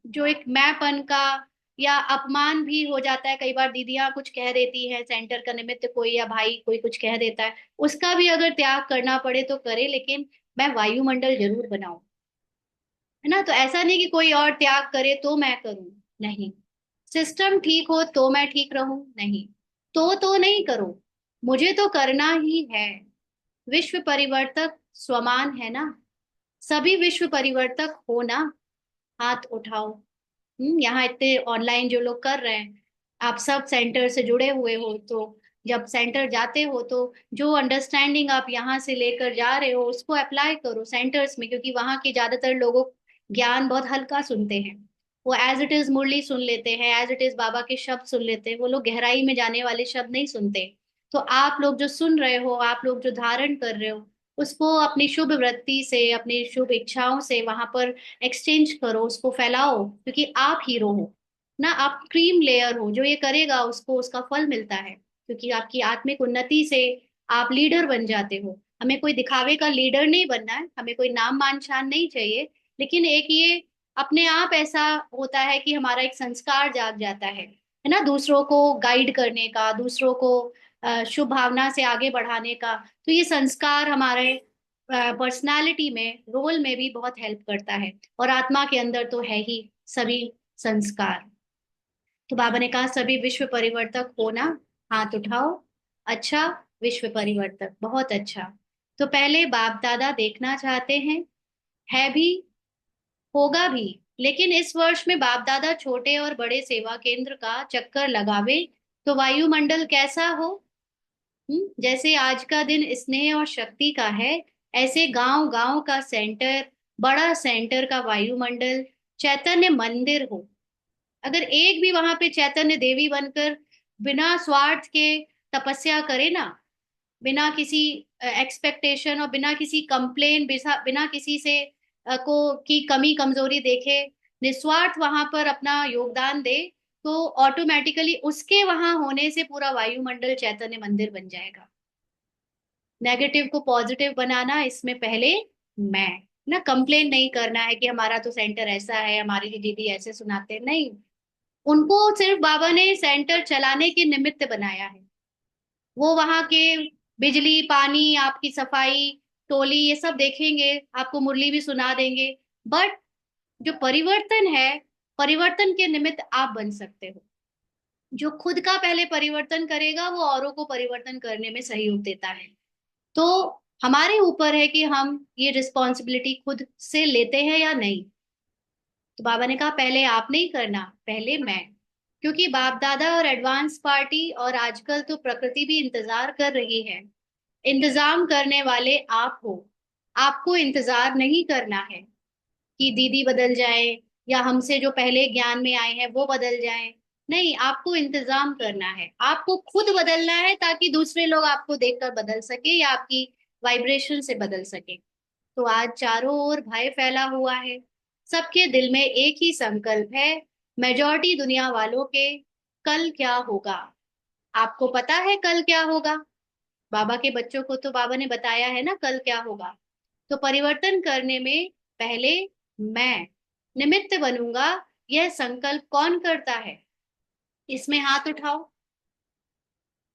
जो एक मैंपन का या अपमान भी हो जाता है, कई बार दीदियां कुछ कह देती हैं सेंटर का निमित्त, कोई या भाई कोई कुछ कह देता है, उसका भी अगर त्याग करना पड़े तो करे, लेकिन मैं वायुमंडल जरूर बनाऊं, है ना। तो ऐसा नहीं कि कोई और त्याग करे तो मैं करूं, नहीं। सिस्टम ठीक हो तो मैं ठीक रहूं, नहीं। तो नहीं करो, मुझे तो करना ही है। विश्व परिवर्तक स्वमान है ना, सभी विश्व परिवर्तक हो ना, हाथ उठाओ। यहाँ इतने ऑनलाइन जो लोग कर रहे हैं, आप सब सेंटर से जुड़े हुए हो, तो जब सेंटर जाते हो तो जो अंडरस्टैंडिंग आप यहाँ से लेकर जा रहे हो उसको अप्लाई करो सेंटर्स में, क्योंकि वहाँ के ज्यादातर लोगों ज्ञान बहुत हल्का सुनते हैं। वो एज इट इज मुरली सुन लेते हैं, एज इट इज बाबा के शब्द सुन लेते हैं, वो लोग गहराई में जाने वाले शब्द नहीं सुनते। तो आप लोग जो सुन रहे हो, आप लोग जो धारण कर रहे हो, उसको अपनी शुभ वृत्ति से, अपनी शुभ इच्छाओं से वहां पर एक्सचेंज करो, उसको फैलाओ, क्योंकि आप हीरो हो ना, आप क्रीम लेयर हो। जो ये करेगा उसको उसका फल मिलता है, क्योंकि आपकी आत्मिक उन्नति से आप लीडर बन जाते हो। हमें कोई दिखावे का लीडर नहीं बनना है, हमें कोई नाम मान शान नहीं चाहिए, लेकिन एक ये अपने आप ऐसा होता है कि हमारा एक संस्कार जाग जाता है ना, दूसरों को गाइड करने का, दूसरों को शुभ भावना से आगे बढ़ाने का। तो ये संस्कार हमारे पर्सनालिटी में, रोल में भी बहुत हेल्प करता है, और आत्मा के अंदर तो है ही सभी संस्कार। तो बाबा ने कहा सभी विश्व परिवर्तक होना, हाथ उठाओ। अच्छा, विश्व परिवर्तक, बहुत अच्छा। तो पहले बाप दादा देखना चाहते हैं, है भी, होगा भी। लेकिन इस वर्ष में बाप दादा छोटे और बड़े सेवा केंद्र का चक्कर लगावे तो वायुमंडल कैसा हो? जैसे आज का दिन स्नेह और शक्ति का है, ऐसे गांव गांव का सेंटर, बड़ा सेंटर का वायुमंडल चैतन्य मंदिर हो। अगर एक भी वहां पे चैतन्य देवी बनकर बिना स्वार्थ के तपस्या करे ना, बिना किसी एक्सपेक्टेशन और बिना किसी कंप्लेन, बिना किसी से को की कमी कमजोरी देखे, निस्वार्थ वहां पर अपना योगदान दे, तो ऑटोमेटिकली उसके वहां होने से पूरा वायुमंडल चैतन्य मंदिर बन जाएगा। नेगेटिव को पॉजिटिव बनाना, इसमें पहले मैं, ना कंप्लेन नहीं करना है कि हमारा तो सेंटर ऐसा है, हमारी दीदी ऐसे सुनाते हैं, नहीं। उनको सिर्फ बाबा ने सेंटर चलाने के निमित्त बनाया है। वो वहां के बिजली पानी, आपकी सफाई, टोली, ये सब देखेंगे, आपको मुरली भी सुना देंगे। बट जो परिवर्तन है, परिवर्तन के निमित्त आप बन सकते हो। जो खुद का पहले परिवर्तन करेगा वो औरों को परिवर्तन करने में सहयोग देता है। तो हमारे ऊपर है कि हम ये रिस्पॉन्सिबिलिटी खुद से लेते हैं या नहीं। तो बाबा ने कहा पहले आप नहीं करना, पहले मैं। क्योंकि बाप दादा और एडवांस पार्टी और आजकल तो प्रकृति भी इंतजार कर रही है। इंतजाम करने वाले आप हो। आपको इंतजार नहीं करना है कि दीदी बदल जाए या हमसे जो पहले ज्ञान में आए हैं वो बदल जाए। नहीं, आपको इंतजाम करना है, आपको खुद बदलना है, ताकि दूसरे लोग आपको देखकर बदल सके या आपकी वाइब्रेशन से बदल सके। तो आज चारों ओर भय फैला हुआ है, सबके दिल में एक ही संकल्प है, मेजॉरिटी दुनिया वालों के, कल क्या होगा? आपको पता है कल क्या होगा? बाबा के बच्चों को तो बाबा ने बताया है ना कल क्या होगा। तो परिवर्तन करने में पहले मैं निमित्त बनूंगा, यह संकल्प कौन करता है? इसमें हाथ उठाओ।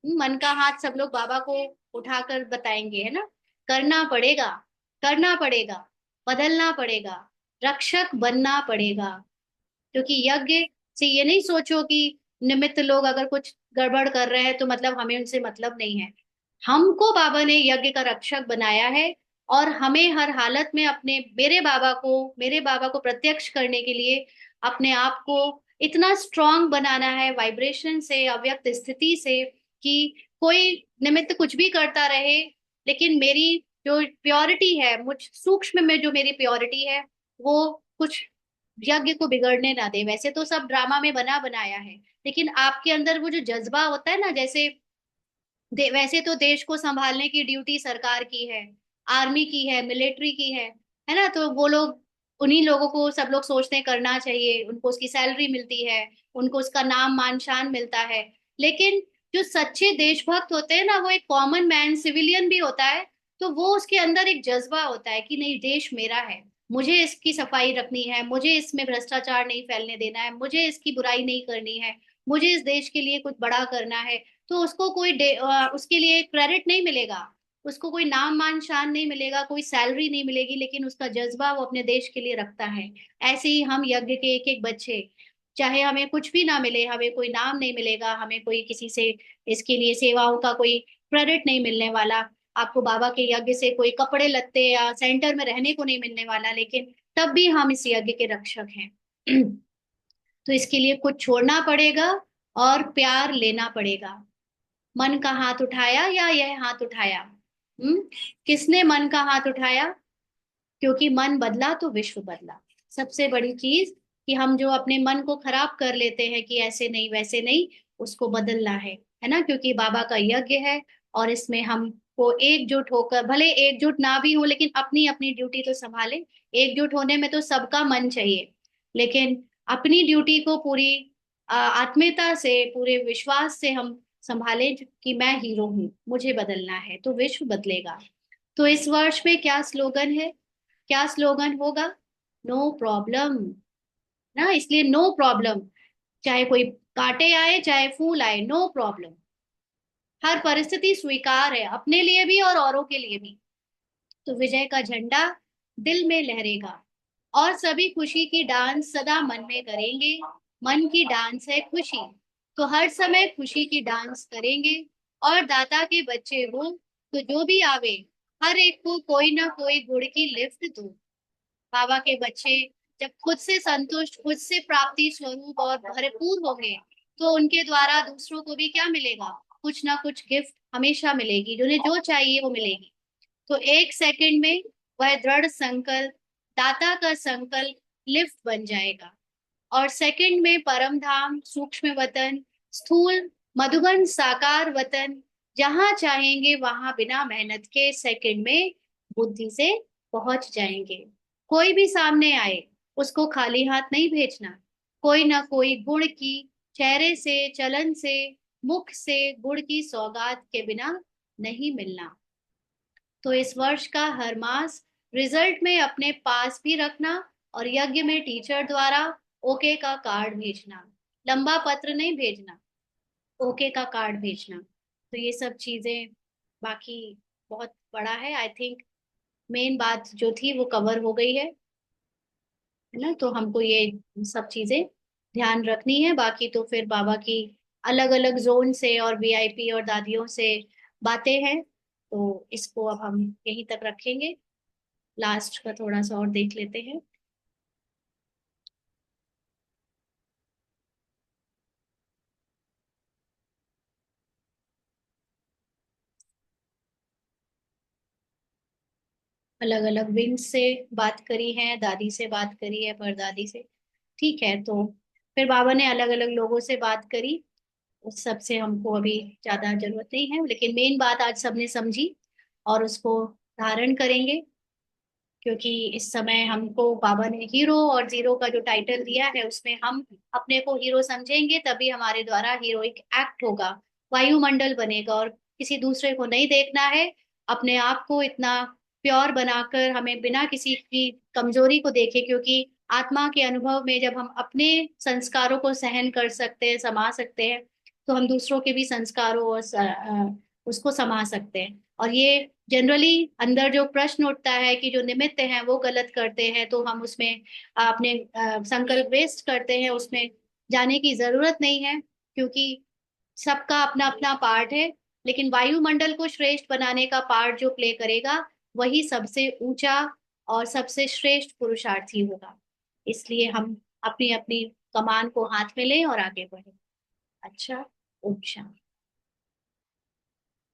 मन का हाथ सब लोग बाबा को उठाकर बताएंगे, है ना? करना पड़ेगा, करना पड़ेगा, बदलना पड़ेगा, रक्षक बनना पड़ेगा। क्योंकि यज्ञ से ये नहीं सोचो कि निमित्त लोग अगर कुछ गड़बड़ कर रहे हैं तो मतलब हमें उनसे मतलब नहीं है। हमको बाबा ने यज्ञ का रक्षक बनाया है, और हमें हर हालत में अपने मेरे बाबा को प्रत्यक्ष करने के लिए अपने आप को इतना स्ट्रांग बनाना है, वाइब्रेशन से, अव्यक्त स्थिति से, कि कोई निमित्त कुछ भी करता रहे, लेकिन मेरी जो प्योरिटी है, मुझ सूक्ष्म में जो मेरी प्योरिटी है, वो कुछ यज्ञ को बिगड़ने ना दे। वैसे तो सब ड्रामा में बना बनाया है, लेकिन आपके अंदर वो जो जज्बा होता है ना, जैसे वैसे तो देश को संभालने की ड्यूटी सरकार की है, आर्मी की है, मिलिट्री की है ना? तो वो लोग, उन्हीं लोगों को सब लोग सोचते हैं करना चाहिए, उनको उसकी सैलरी मिलती है, उनको उसका नाम मान शान मिलता है। लेकिन जो सच्चे देशभक्त होते हैं ना, वो एक कॉमन मैन, सिविलियन भी होता है। तो वो उसके अंदर एक जज्बा होता है कि नहीं, देश मेरा है, मुझे इसकी सफाई रखनी है, मुझे इसमें भ्रष्टाचार नहीं फैलने देना है, मुझे इसकी बुराई नहीं करनी है, मुझे इस देश के लिए कुछ बड़ा करना है। तो उसको उसके लिए क्रेडिट नहीं मिलेगा, उसको कोई नाम मान शान नहीं मिलेगा, कोई सैलरी नहीं मिलेगी, लेकिन उसका जज्बा वो अपने देश के लिए रखता है। ऐसे ही हम यज्ञ के एक एक बच्चे, चाहे हमें कुछ भी ना मिले, हमें कोई नाम नहीं मिलेगा, हमें कोई किसी से इसके लिए सेवाओं का कोई क्रेडिट नहीं मिलने वाला, आपको बाबा के यज्ञ से कोई कपड़े लत्ते या सेंटर में रहने को नहीं मिलने वाला, लेकिन तब भी हम इस यज्ञ के रक्षक हैं। तो इसके लिए कुछ छोड़ना पड़ेगा और प्यार लेना पड़ेगा। मन का हाथ उठाया या यह हाथ उठाया? हम्म किसने मन का हाथ उठाया? क्योंकि मन बदला तो विश्व बदला। सबसे बड़ी चीज कि हम जो अपने मन को खराब कर लेते हैं कि ऐसे नहीं वैसे नहीं, उसको बदलना है ना? क्योंकि बाबा का यज्ञ है, और इसमें हमको एकजुट होकर, भले एकजुट ना भी हो लेकिन अपनी अपनी ड्यूटी तो संभाले। एकजुट होने में तो सबका मन चाहिए, लेकिन अपनी ड्यूटी को पूरी आत्मीयता से, पूरे विश्वास से हम संभाले कि मैं हीरो हूँ, मुझे बदलना है तो विश्व बदलेगा। तो इस वर्ष में क्या स्लोगन है, क्या स्लोगन होगा? नो प्रॉब्लम, ना? इसलिए नो प्रॉब्लम, चाहे कोई कांटे आए चाहे फूल आए, नो प्रॉब्लम। हर परिस्थिति स्वीकार है, अपने लिए भी और औरों के लिए भी। तो विजय का झंडा दिल में लहरेगा, और सभी खुशी की डांस सदा मन में करेंगे। मन की डांस है खुशी, तो हर समय खुशी की डांस करेंगे, और दाता के बच्चे हो, तो जो भी आवे हर एक को कोई ना कोई गुड़ की लिफ्ट दो। बाबा के बच्चे जब खुद से संतुष्ट, खुद से प्राप्ति स्वरूप और भरपूर होंगे, तो उनके द्वारा दूसरों को भी क्या मिलेगा? कुछ ना कुछ गिफ्ट हमेशा मिलेगी, जिन्हें जो चाहिए वो मिलेगी। तो एक सेकंड में वह दृढ़ संकल्प, दाता का संकल्प लिफ्ट बन जाएगा। और सेकंड में परम धाम, सूक्ष्म वतन, स्थूल मधुबन, साकार वतन, जहां चाहेंगे वहां बिना मेहनत के सेकंड में बुद्धि से पहुंच जाएंगे। कोई भी सामने आए, उसको खाली हाथ नहीं भेजना। कोई ना कोई गुण की, चेहरे से, चलन से, मुख से गुण की सौगात के बिना नहीं मिलना। तो इस वर्ष का हर मास रिजल्ट में अपने पास भी रखना, और यज्ञ में टीचर द्वारा ओके का कार्ड भेजना। लंबा पत्र नहीं भेजना, ओके का कार्ड भेजना। तो ये सब चीजें, बाकी बहुत बड़ा है, आई थिंक मेन बात जो थी वो कवर हो गई है ना। तो हमको ये सब चीजें ध्यान रखनी है। बाकी तो फिर बाबा की अलग अलग जोन से और वीआईपी और दादियों से बातें हैं, तो इसको अब हम यहीं तक रखेंगे। लास्ट का थोड़ा सा और देख लेते हैं। अलग अलग विंग्स से बात करी है, दादी से बात करी है, परदादी से। ठीक है, तो फिर बाबा ने अलग अलग लोगों से बात करी। उस सब से हमको अभी ज्यादा जरूरत नहीं है, लेकिन मेन बात आज सबने समझी और उसको धारण करेंगे। क्योंकि इस समय हमको बाबा ने हीरो और जीरो का जो टाइटल दिया है, उसमें हम अपने को हीरो समझेंगे, तभी हमारे द्वारा हीरोइक एक्ट होगा, वायुमंडल बनेगा। और किसी दूसरे को नहीं देखना है, अपने आप को इतना प्योर बनाकर हमें बिना किसी की कमजोरी को देखे। क्योंकि आत्मा के अनुभव में जब हम अपने संस्कारों को सहन कर सकते हैं, समा सकते हैं, तो हम दूसरों के भी संस्कारों और उसको समा सकते हैं। और ये जनरली अंदर जो प्रश्न उठता है कि जो निमित्त हैं वो गलत करते हैं, तो हम उसमें अपने संकल्प वेस्ट करते हैं, उसमें जाने की जरूरत नहीं है। क्योंकि सबका अपना अपना पार्ट है, लेकिन वायुमंडल को श्रेष्ठ बनाने का पार्ट जो प्ले करेगा, वही सबसे ऊंचा और सबसे श्रेष्ठ पुरुषार्थी होगा। इसलिए हम अपनी अपनी कमान को हाथ में लें और आगे बढ़े। अच्छा, ओम शांति।